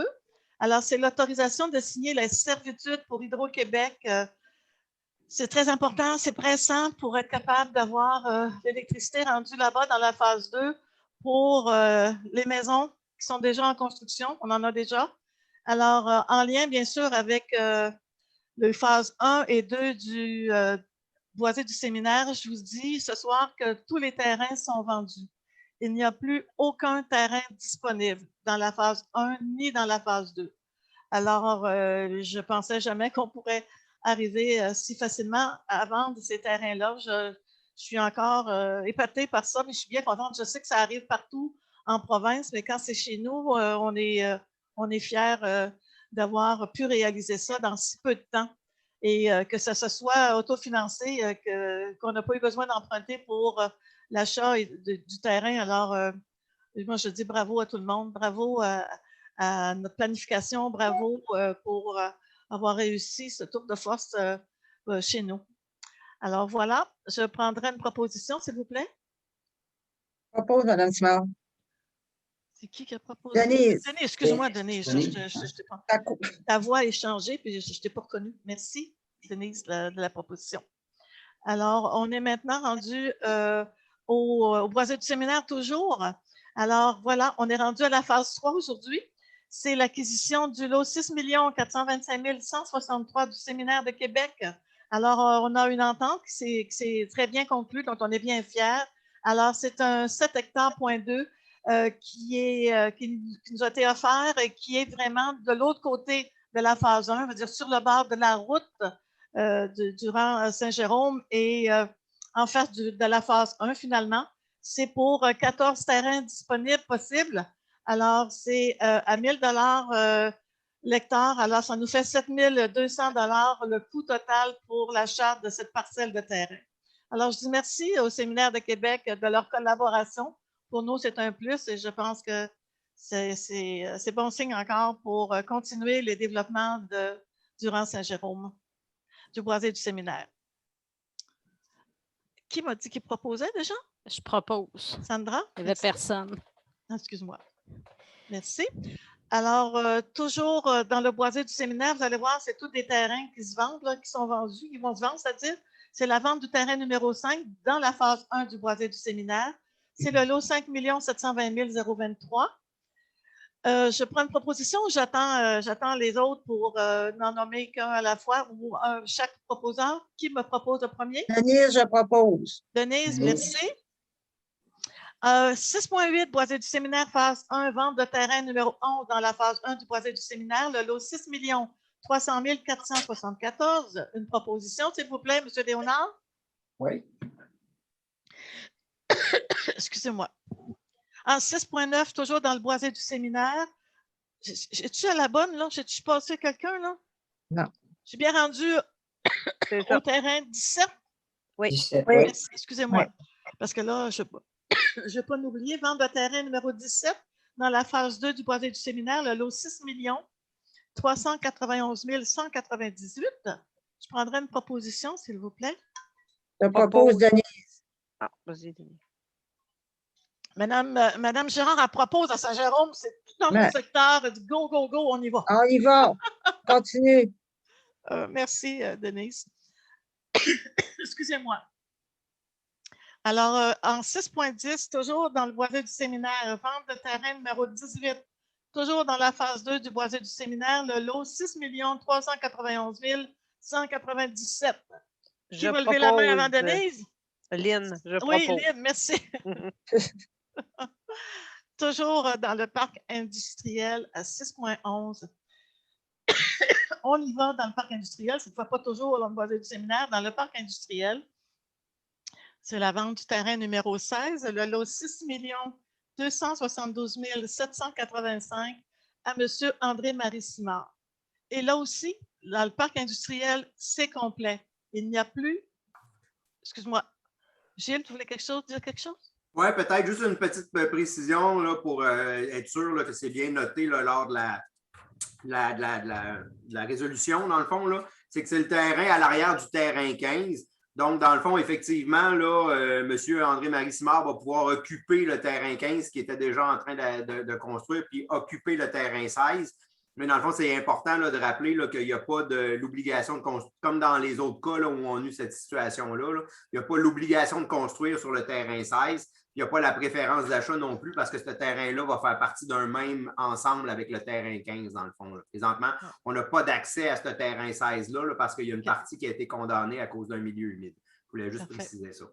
Alors, c'est l'autorisation de signer la servitude pour Hydro-Québec. C'est très important, c'est pressant pour être capable d'avoir l'électricité rendue là-bas dans la phase 2 pour les maisons qui sont déjà en construction. On en a déjà. Alors, en lien, bien sûr, avec les phases 1 et 2 du Boisé du séminaire, je vous dis ce soir que tous les terrains sont vendus. Il n'y a plus aucun terrain disponible dans la phase 1 ni dans la phase 2. Alors, je ne pensais jamais qu'on pourrait arriver si facilement à vendre ces terrains-là. Je suis encore épatée par ça, mais je suis bien contente. Je sais que ça arrive partout en province, mais quand c'est chez nous, on est fiers d'avoir pu réaliser ça dans si peu de temps et que ça se soit autofinancé, qu'on n'a pas eu besoin d'emprunter pour l'achat du terrain. Alors, moi, je dis bravo à tout le monde, bravo à notre planification, bravo pour avoir réussi ce tour de force chez nous. Alors voilà, je prendrai une proposition, s'il vous plaît. Propose, Mme Simard. C'est qui a proposé? Denise. Denise, excuse-moi, Denise. Ta voix est changée, puis je ne t'ai pas reconnue. Merci, Denise, de la proposition. Alors, on est maintenant rendu au Boisé du séminaire toujours. Alors, voilà, on est rendu à la phase 3 aujourd'hui. C'est l'acquisition du lot 6 425 163 du séminaire de Québec. Alors, on a une entente qui s'est très bien conclue, dont on est bien fiers. Alors, c'est un 7 hectares,2 qui nous a été offert et qui est vraiment de l'autre côté de la phase 1, c'est-à-dire sur le bord de la route du rang Saint-Jérôme et en face de la phase 1 finalement. C'est pour 14 terrains disponibles possibles. Alors, c'est à 1 000 l'hectare. Alors, ça nous fait 7 200 le coût total pour l'achat de cette parcelle de terrain. Alors, je dis merci au Séminaire de Québec de leur collaboration. Pour nous, c'est un plus et je pense que c'est bon signe encore pour continuer les développements du rang Saint-Jérôme, du Boisé du séminaire. Qui m'a dit qu'il proposait déjà? Je propose. Sandra? Il n'y avait personne. Ah, excuse-moi. Merci. Alors, toujours dans le boisé du séminaire, vous allez voir, c'est tous des terrains qui se vendent, là, qui sont vendus, qui vont se vendre, c'est-à-dire, c'est la vente du terrain numéro 5 dans la phase 1 du boisé du séminaire. C'est le lot 5 720 023. Je prends une proposition ou j'attends les autres pour n'en nommer qu'un à la fois ou chaque proposeur? Qui me propose le premier? Denise, je propose. Denise, merci. 6.8, boisé du séminaire, phase 1, vente de terrain numéro 11 dans la phase 1 du boisé du séminaire, le lot 6 300 474. Une proposition, s'il vous plaît, M. Léonard? Oui. Excusez-moi. En 6.9, toujours dans le boisé du séminaire. J'ai-tu à la bonne, là? J'ai-tu passé quelqu'un, là? Non. J'ai bien rendu au terrain 17? Oui. 17, Oui. oui. Excusez-moi. Oui. Parce que là, je ne vais pas l'oublier. Vente de terrain numéro 17 dans la phase 2 du boisé du séminaire, le lot 6 391 198. Je prendrai une proposition, s'il vous plaît. Je propose Denise. Ah, vas-y, Denis. Madame Gérard, elle propose à Saint-Jérôme, c'est tout dans mon Ouais. secteur. Elle dit go, go, go, on y va. On y va. Continue. Merci, Denise. Excusez-moi. Alors, en 6.10, toujours dans le boisé du séminaire, vente de terrain numéro 18, toujours dans la phase 2 du boisé du séminaire, le lot 6 391 197. Qui va lever la main avant Denise? Lynn, je Oui, propose. Lynn, merci. Toujours dans le parc industriel à 6.11. On y va dans le parc industriel, cette fois pas toujours dans le boisé du séminaire, dans le parc industriel. C'est la vente du terrain numéro 16, le lot 6 272 785 à M. André-Marie Simard. Et là aussi, dans le parc industriel, c'est complet. Il n'y a plus... Excuse-moi. Gilles, tu voulais dire quelque chose? Oui, peut-être juste une petite précision là, pour être sûr là, que c'est bien noté là, lors de la résolution, dans le fond, là, c'est que c'est le terrain à l'arrière du terrain 15. Donc, dans le fond, effectivement, là, M. André-Marie Simard va pouvoir occuper le terrain 15 qui était déjà en train de construire, puis occuper le terrain 16. Mais dans le fond, c'est important là, de rappeler qu'il n'y a pas l'obligation de construire, comme dans les autres cas là, où on a eu cette situation-là, là, il n'y a pas l'obligation de construire sur le terrain 16. Il n'y a pas la préférence d'achat non plus parce que ce terrain-là va faire partie d'un même ensemble avec le terrain 15, dans le fond. Là. Présentement, on n'a pas d'accès à ce terrain 16-là là, parce qu'il y a une partie qui a été condamnée à cause d'un milieu humide. Je voulais juste préciser ça.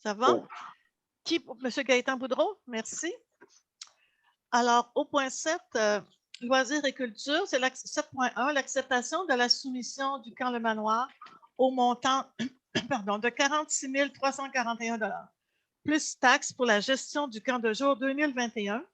Ça va? Oh. Qui, M. Gaëtan Boudreau? Merci. Alors, au point 7, loisirs et culture, c'est 7.1, l'acceptation de la soumission du camp Le Manoir au montant de 46 341 $, plus taxes pour la gestion du camp de jour 2021.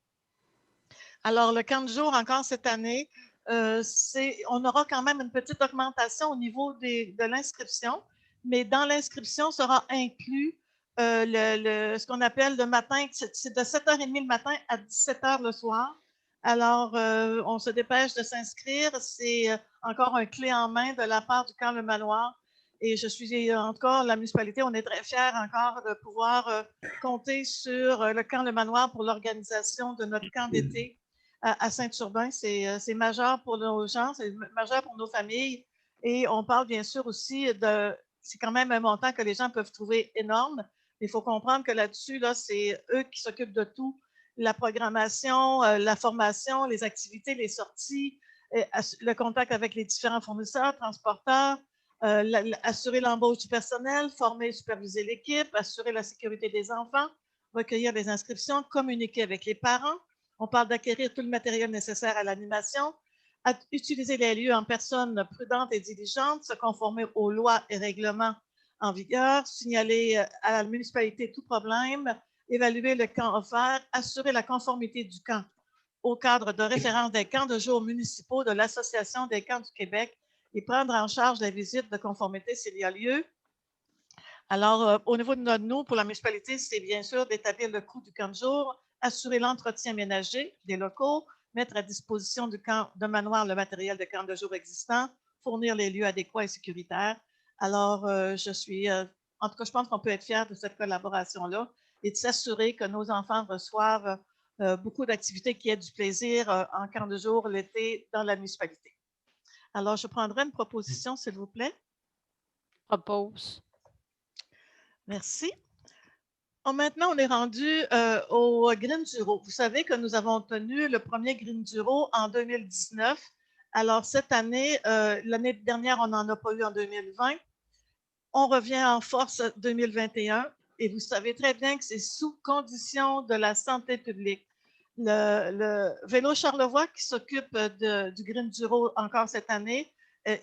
Alors, le camp de jour, encore cette année, on aura quand même une petite augmentation au niveau de l'inscription, mais dans l'inscription sera inclus ce qu'on appelle le matin, c'est de 7h30 le matin à 17h le soir. Alors, on se dépêche de s'inscrire. C'est encore un clé en main de la part du camp Le Manoir. Et je suis encore, la municipalité, on est très fiers encore de pouvoir compter sur le camp Le Manoir pour l'organisation de notre camp d'été à Saint-Urbain. C'est majeur pour nos gens, c'est majeur pour nos familles. Et on parle bien sûr aussi c'est quand même un montant que les gens peuvent trouver énorme. Il faut comprendre que là-dessus, là, c'est eux qui s'occupent de tout. La programmation, la formation, les activités, les sorties, le contact avec les différents fournisseurs, transporteurs, assurer l'embauche du personnel, former et superviser l'équipe, assurer la sécurité des enfants, recueillir les inscriptions, communiquer avec les parents. On parle d'acquérir tout le matériel nécessaire à l'animation, utiliser les lieux en personne prudente et diligente, se conformer aux lois et règlements en vigueur, signaler à la municipalité tout problème, évaluer le camp offert, assurer la conformité du camp au cadre de référence des camps de jour municipaux de l'Association des camps du Québec et prendre en charge la visite de conformité s'il y a lieu. Alors, au niveau de nous, pour la municipalité, c'est bien sûr d'établir le coût du camp de jour, assurer l'entretien ménager des locaux, mettre à disposition du camp de manoir le matériel de camp de jour existant, fournir les lieux adéquats et sécuritaires. Alors, je suis En tout cas, je pense qu'on peut être fiers de cette collaboration-là et de s'assurer que nos enfants reçoivent beaucoup d'activités qui aient du plaisir en camp de jour l'été dans la municipalité. Alors, je prendrai une proposition, s'il vous plaît. Propose. Merci. Maintenant, on est rendu au Green Duro. Vous savez que nous avons tenu le premier Green Duro en 2019. Alors, cette année, l'année dernière, on n'en a pas eu en 2020. On revient en force 2021 et vous savez très bien que c'est sous condition de la santé publique. Le Vélo Charlevoix qui s'occupe du Green Duro encore cette année,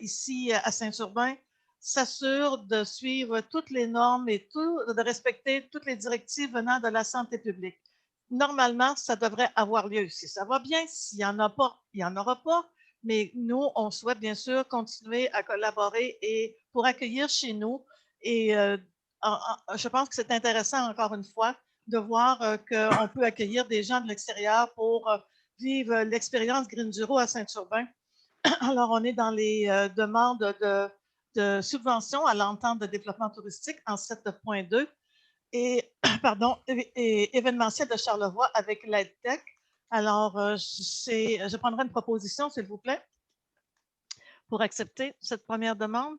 ici à Saint-Urbain, s'assure de suivre toutes les normes et de respecter toutes les directives venant de la santé publique. Normalement, ça devrait avoir lieu. Si ça va bien, s'il n'y en a pas, il n'y en aura pas. Mais nous, on souhaite bien sûr continuer à collaborer et pour accueillir chez nous. Et je pense que c'est intéressant, encore une fois, de voir qu'on peut accueillir des gens de l'extérieur pour vivre l'expérience Green Duro à Saint-Urbain. Alors, on est dans les demandes de subventions à l'entente de développement touristique en 7.2 et, et événementiel de Charlevoix avec l'EdTech. Alors, je prendrai une proposition, s'il vous plaît, pour accepter cette première demande.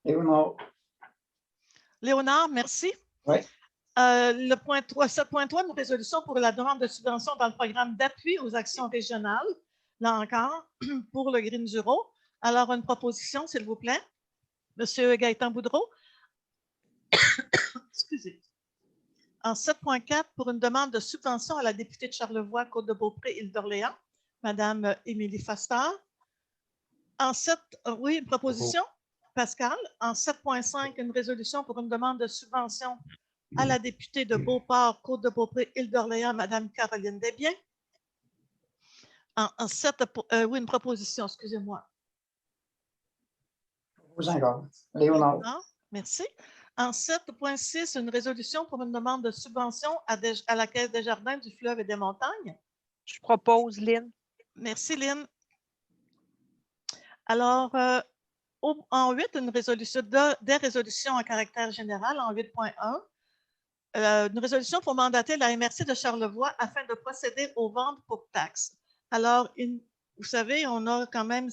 Léonard. Léonard, merci. Oui. Le point 3, 7.3, une résolution pour la demande de subvention dans le programme d'appui aux actions régionales, là encore, pour le Green Duro. Alors, une proposition, s'il vous plaît. Monsieur Gaëtan Boudreau. Excusez. En 7.4, pour une demande de subvention à la députée de Charlevoix, Côte-de-Beaupré, Île-d'Orléans, Madame Émilie Foster. En 7, oui, une proposition, Pascal. En 7.5, une résolution pour une demande de subvention à la députée de Beauport, Côte-de-Beaupré, Île-d'Orléans, Madame Caroline Desbiens. En 7, oui, une proposition, excusez-moi. Encore. Léonard. Non, merci. En 7.6, une résolution pour une demande de subvention à la Caisse des jardins du fleuve et des montagnes. Je propose, Lynn. Merci, Lynn. Alors, en 8, une résolution des résolutions à caractère général en 8.1. Une résolution pour mandater la MRC de Charlevoix afin de procéder aux ventes pour taxes. Alors, vous savez, on a quand même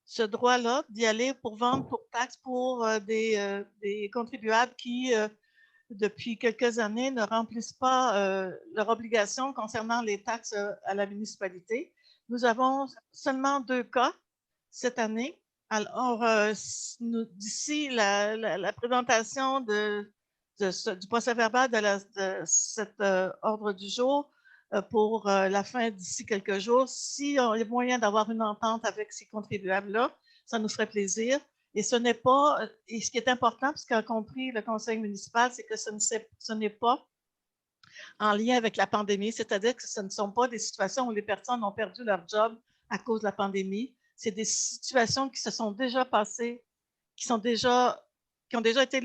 ce droit-là d'y aller pour vendre pour taxes pour des contribuables qui, depuis quelques années, ne remplissent pas leur obligation concernant les taxes à la municipalité. Nous avons seulement 2 cas cette année. Alors, d'ici la présentation du procès-verbal de cet ordre du jour pour la fin d'ici quelques jours, s'il y a moyen d'avoir une entente avec ces contribuables-là, ça nous ferait plaisir. Et ce n'est pas, et ce qui est important, ce qu'a compris le conseil municipal, c'est que ce n'est pas en lien avec la pandémie, c'est-à-dire que ce ne sont pas des situations où les personnes ont perdu leur job à cause de la pandémie. C'est des situations qui se sont déjà passées, qui ont déjà été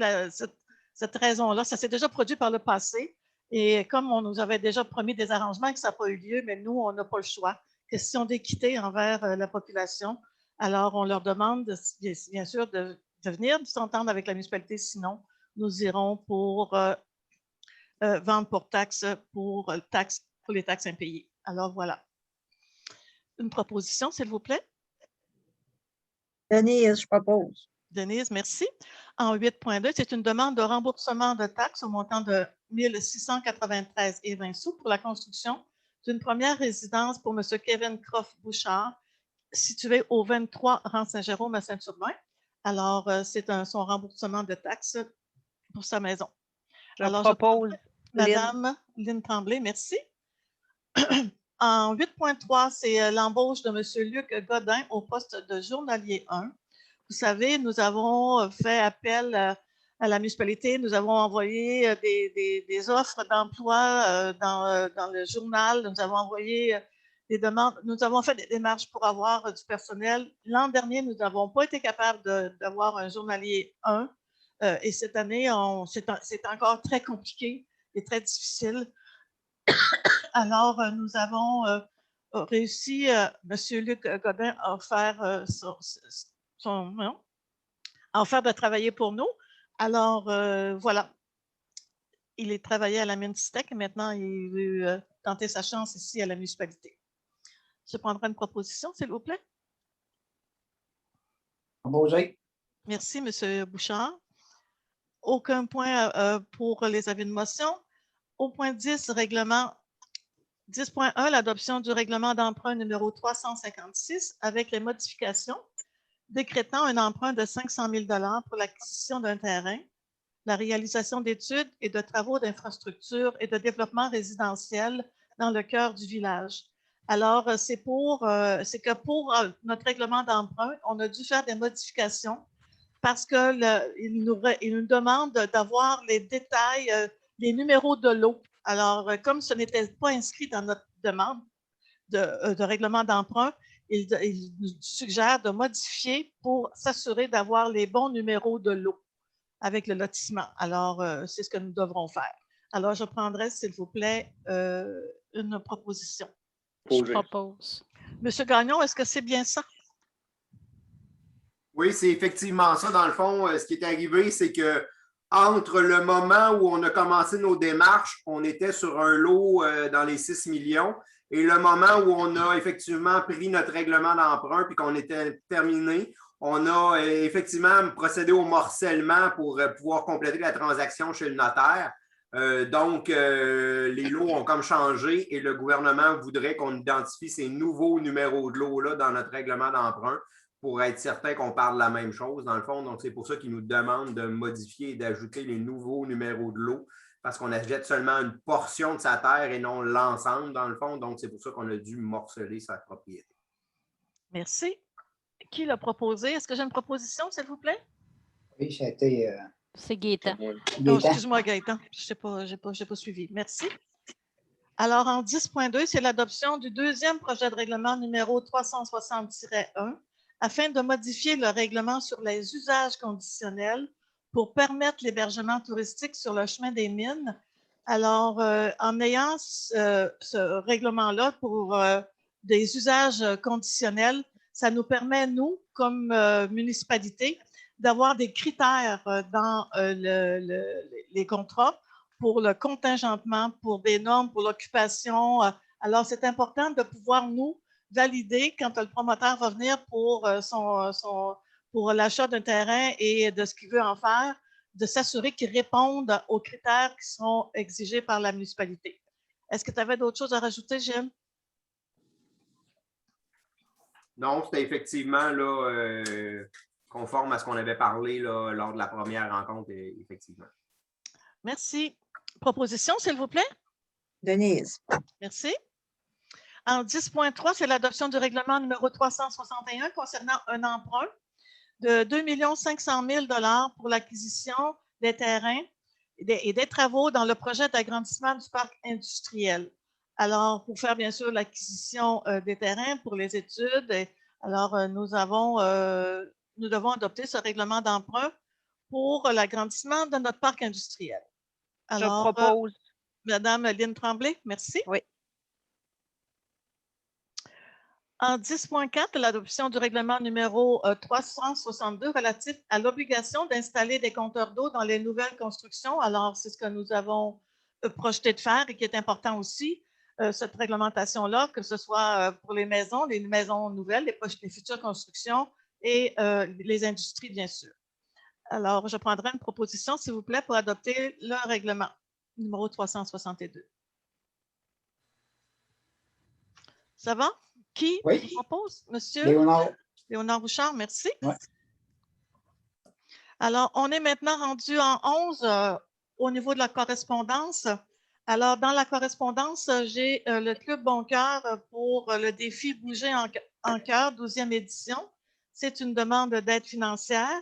cette raison-là. Ça s'est déjà produit par le passé. Et comme on nous avait déjà promis des arrangements que ça n'a pas eu lieu, mais nous, on n'a pas le choix. Question d'équité envers la population. Alors, on leur demande, bien sûr, de venir s'entendre avec la municipalité. Sinon, nous irons pour vente pour taxes pour les taxes impayées. Alors, voilà. Une proposition, s'il vous plaît. Denise, je propose. Denise, merci. En 8.2, c'est une demande de remboursement de taxes au montant de 1 693,20 sous pour la construction d'une première résidence pour M. Kevin Croft-Bouchard, situé au 23 rang Saint-Jérôme à Saint-Urbain. Alors, c'est son remboursement de taxes pour sa maison. Je propose. Madame Lynn Tremblay, merci. En 8.3, c'est l'embauche de M. Luc Godin au poste de journalier 1. Vous savez, nous avons fait appel à la municipalité. Nous avons envoyé des offres d'emploi dans le journal. Nous avons envoyé des demandes. Nous avons fait des démarches pour avoir du personnel. L'an dernier, nous n'avons pas été capables d'avoir un journalier 1. Et cette année, c'est encore très compliqué et très difficile. Alors, nous avons réussi, M. Luc Godin a offert en faire de travailler pour nous. Alors, voilà. Il est travaillé à la Minstec et maintenant, il veut tenter sa chance ici à la municipalité. Je prendrai une proposition, s'il vous plaît. Proposé. Merci, M. Bouchard. Aucun point pour les avis de motion. Au point 10, règlement 10.1, l'adoption du règlement d'emprunt numéro 356 avec les modifications décrétant un emprunt de 500 000 $ pour l'acquisition d'un terrain, la réalisation d'études et de travaux d'infrastructure et de développement résidentiel dans le cœur du village. Alors, c'est que pour notre règlement d'emprunt, on a dû faire des modifications parce qu'il nous demande d'avoir les détails, les numéros de lots. Alors, comme ce n'était pas inscrit dans notre demande de règlement d'emprunt, il nous suggère de modifier pour s'assurer d'avoir les bons numéros de lots avec le lotissement. Alors, c'est ce que nous devrons faire. Alors, je prendrai, s'il vous plaît, une proposition. Je propose. Monsieur Gagnon, est-ce que c'est bien ça? Oui, c'est effectivement ça. Dans le fond, ce qui est arrivé, c'est que entre le moment où on a commencé nos démarches, on était sur un lot dans les 6 millions, et le moment où on a effectivement pris notre règlement d'emprunt puis qu'on était terminé, on a effectivement procédé au morcellement pour pouvoir compléter la transaction chez le notaire. Donc, les lots ont comme changé et le gouvernement voudrait qu'on identifie ces nouveaux numéros de lots-là dans notre règlement d'emprunt pour être certain qu'on parle de la même chose, dans le fond. Donc, c'est pour ça qu'ils nous demandent de modifier et d'ajouter les nouveaux numéros de lots parce qu'on achète seulement une portion de sa terre et non l'ensemble, dans le fond. Donc, c'est pour ça qu'on a dû morceler sa propriété. Merci. Qui l'a proposé? Est-ce que j'ai une proposition, s'il vous plaît? Oui, ça a été C'est Gaétan. Oh, excuse-moi, Gaëtan. Je n'ai pas suivi. Merci. Alors, en 10.2, c'est l'adoption du deuxième projet de règlement numéro 360-1 afin de modifier le règlement sur les usages conditionnels pour permettre l'hébergement touristique sur le chemin des mines. Alors, en ayant ce règlement-là pour des usages conditionnels, ça nous permet, nous, comme municipalité, d'avoir des critères dans les contrats pour le contingentement, pour des normes, pour l'occupation. Alors, c'est important de pouvoir nous valider quand le promoteur va venir pour l'achat d'un terrain et de ce qu'il veut en faire, de s'assurer qu'il réponde aux critères qui seront exigés par la municipalité. Est-ce que tu avais d'autres choses à rajouter, Gilles? Non, c'était effectivement là, conforme à ce qu'on avait parlé là, lors de la première rencontre, effectivement. Merci. Proposition, s'il vous plaît? Denise. Merci. En 10.3, c'est l'adoption du règlement numéro 361 concernant un emprunt de 2 500 000 $ pour l'acquisition des terrains et des travaux dans le projet d'agrandissement du parc industriel. Alors, pour faire bien sûr l'acquisition des terrains pour les études, alors nous devons adopter ce règlement d'emprunt pour l'agrandissement de notre parc industriel. Alors, je propose. Madame Lynne Tremblay, merci. Oui. En 10.4, l'adoption du règlement numéro 362 relatif à l'obligation d'installer des compteurs d'eau dans les nouvelles constructions. Alors, c'est ce que nous avons projeté de faire et qui est important aussi, cette réglementation-là, que ce soit pour les maisons nouvelles, les futures constructions et les industries, bien sûr. Alors, je prendrai une proposition, s'il vous plaît, pour adopter le règlement numéro 362. Ça va? Qui propose? Monsieur Léonard Bouchard, merci. Ouais. Alors, on est maintenant rendu en 11 au niveau de la correspondance. Alors, dans la correspondance, j'ai le Club Bon Cœur pour le défi Bouger en cœur, 12e édition. C'est une demande d'aide financière.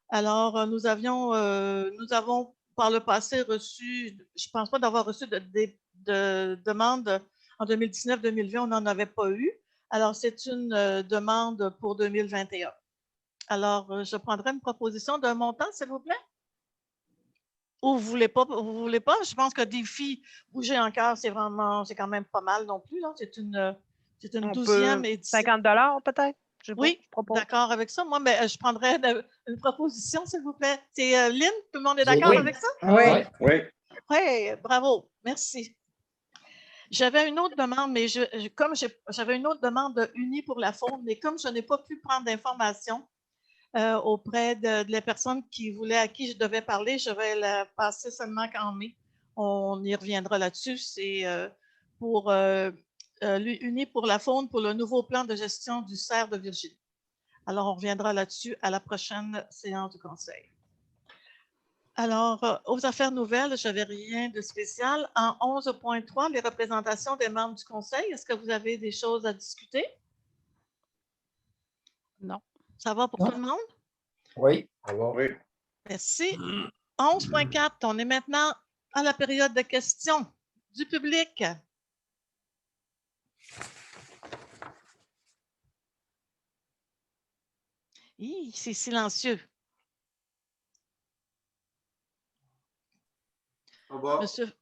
Alors, nous avons par le passé reçu, je ne pense pas d'avoir reçu de demande en 2019-2020, on n'en avait pas eu. Alors, c'est une demande pour 2021. Alors, je prendrai une proposition d'un montant, s'il vous plaît. Ou vous voulez pas? Je pense que défi Bouger en cœur, c'est quand même pas mal non plus. C'est une 12e édition. 50 $ peut-être? Je sais pas, Oui, je propose. d'accord avec ça. Moi, mais, je prendrais une proposition, s'il vous plaît. C'est Lynn, tout le monde est J'ai d'accord oui. avec ça? Oui. Oui, Oui, bravo, merci. J'avais une autre demande, mais comme j'avais une autre demande unie pour la faune, mais comme je n'ai pas pu prendre d'informations auprès de la personne à qui je devais parler, je vais la passer seulement qu'en mai. On y reviendra là-dessus. C'est pour Unis pour la faune pour le nouveau plan de gestion du cerf de Virginie. Alors, on reviendra là-dessus à la prochaine séance du Conseil. Alors, aux affaires nouvelles, je n'avais rien de spécial. En 11.3, les représentations des membres du Conseil, est-ce que vous avez des choses à discuter? Non. Ça va pour Non. tout le monde? Oui, ça va. oui. Merci. 11.4, on est maintenant à la période de questions du public. C'est silencieux. Monsieur,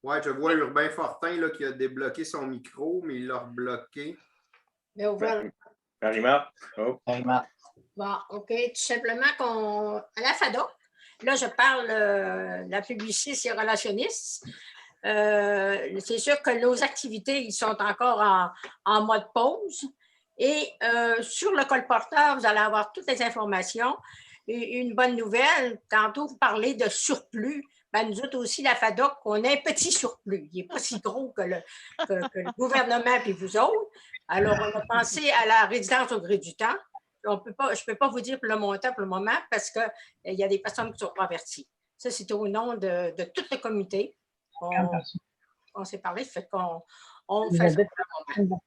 Oui, je vois Urbain Fortin là, qui a débloqué son micro, mais il l'a rebloqué. Mais ouvert. Marie-Marthe? Oh. Marie-Marthe. Bon, OK. Tout simplement à la FADOC, là, je parle de la publiciste et relationniste. C'est sûr que nos activités, ils sont encore en mode pause. Et sur le colporteur, vous allez avoir toutes les informations. Et une bonne nouvelle, tantôt, vous parlez de surplus. Ben, nous autres aussi, la FADOC, on a un petit surplus. Il n'est pas si gros que le gouvernement et vous autres. Alors, on a pensé à la résidence au gré du temps. Je ne peux pas vous dire le montant pour le moment parce qu'il y a des personnes qui sont averties. Ça, c'est au nom de tout le comité. On s'est parlé, fait qu'on fait ça pour le moment.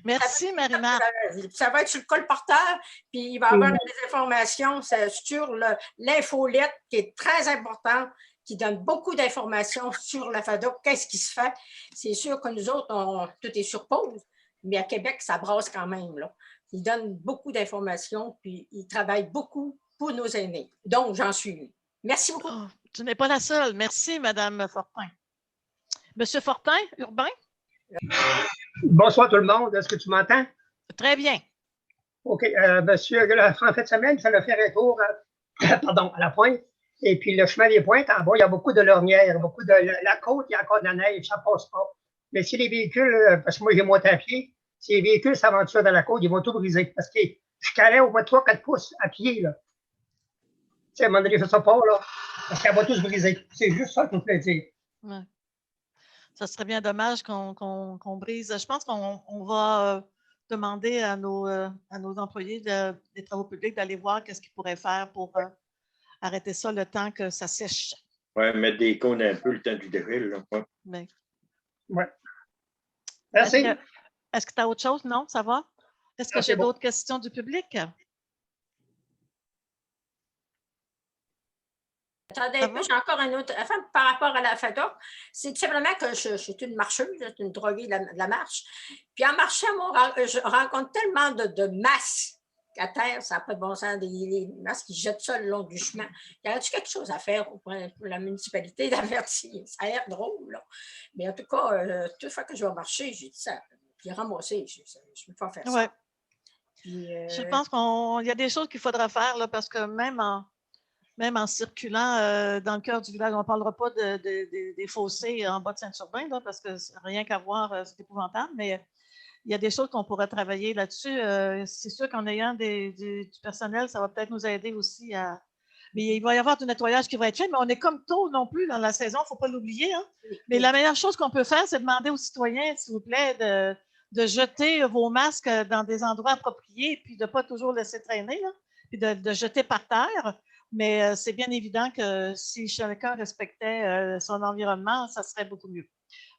merci, Marie-Marthe. Ça va être sur le colporteur, puis il va y avoir des informations sur l'infolette qui est très importante, qui donne beaucoup d'informations sur la FADOC, qu'est-ce qui se fait. C'est sûr que nous autres, tout est sur pause, mais à Québec, ça brasse quand même. Là. Ils donnent beaucoup d'informations, puis ils travaillent beaucoup pour nos aînés. Donc, j'en suis une. Merci beaucoup. Oh, tu n'es pas la seule. Merci, Madame Fortin. Monsieur Fortin, Urbain? Bonsoir tout le monde. Est-ce que tu m'entends? Très bien. OK. Monsieur, en fin de semaine, ça a fait un tour à la pointe. Et puis le chemin des Pointes, en bas, il y a beaucoup de lornières, beaucoup de la côte, il y a encore de la neige, ça passe pas. Mais si les véhicules, parce que moi j'ai monté à pied, si les véhicules s'aventurent dans la côte, ils vont tout briser. Parce que je calais au moins 3-4 pouces à pied, là. Tu sais, à un moment donné, je sais pas, là. Parce qu'elle va tous briser. C'est juste ça qu'on peut dire. Ouais. Ça serait bien dommage qu'on brise. Je pense qu'on va demander à nos employés des travaux publics d'aller voir qu'est-ce qu'ils pourraient faire pour arrêter ça le temps que ça sèche. Oui, mettre des cônes un peu le temps du défil. Mais... Ouais. Merci. Est-ce que tu as autre chose? Non, ça va? Est-ce que j'ai d'autres questions du public? Attendez un peu, j'ai encore un autre. Enfin, par rapport à la FADOC, c'est tout simplement que je suis une marcheuse, une droguée de la marche. Puis en marchant, je rencontre tellement de masses à terre, ça n'a pas de bon sens, des masses qui jettent ça le long du chemin. Y a-t-il quelque chose à faire pour la municipalité d'avertir? Ça a l'air drôle, là. Mais en tout cas, toute fois que je vais marcher, j'ai dit ça. Puis ramasser, je ne peux pas faire ça. Ouais. Puis, je pense qu'il y a des choses qu'il faudra faire, là, parce que même en circulant dans le cœur du village, on ne parlera pas des fossés en bas de Saint-Urbain, là, parce que rien qu'à voir, c'est épouvantable, mais il y a des choses qu'on pourrait travailler là-dessus. C'est sûr qu'en ayant du personnel, ça va peut-être nous aider aussi à... Mais il va y avoir du nettoyage qui va être fait, mais on est comme tôt non plus dans la saison, il ne faut pas l'oublier. Hein? Mais la meilleure chose qu'on peut faire, c'est demander aux citoyens, s'il vous plaît, de jeter vos masques dans des endroits appropriés, puis de ne pas toujours laisser traîner, là, puis de jeter par terre. Mais c'est bien évident que si chacun respectait son environnement, ça serait beaucoup mieux.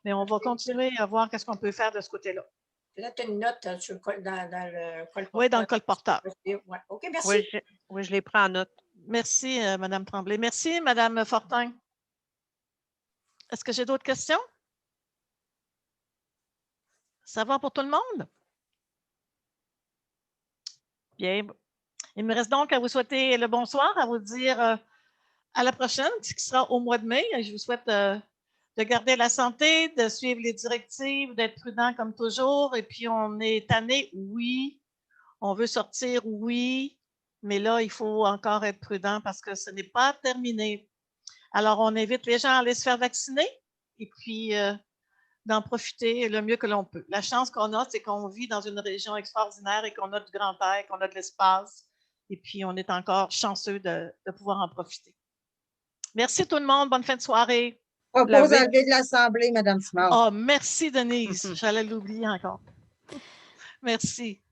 Mais on va continuer à voir qu'est-ce qu'on peut faire de ce côté-là. Là, tu as une note dans le colporteur. Oui, dans le colporteur. Ouais. OK, merci. Oui, je l'ai pris en note. Merci, Mme Tremblay. Merci, Mme Fortin. Est-ce que j'ai d'autres questions? Ça va pour tout le monde? Bien. Il me reste donc à vous souhaiter le bonsoir, à vous dire à la prochaine, ce qui sera au mois de mai. Je vous souhaite de garder la santé, de suivre les directives, d'être prudent comme toujours. Et puis, on est tanné, oui. On veut sortir, oui, mais là, il faut encore être prudent parce que ce n'est pas terminé. Alors, on invite les gens à aller se faire vacciner et puis d'en profiter le mieux que l'on peut. La chance qu'on a, c'est qu'on vit dans une région extraordinaire et qu'on a du grand air, qu'on a de l'espace. Et puis, on est encore chanceux de pouvoir en profiter. Merci tout le monde. Bonne fin de soirée. Propose enlever de l'Assemblée, Mme Simard. Oh, merci, Denise. J'allais l'oublier encore. Merci.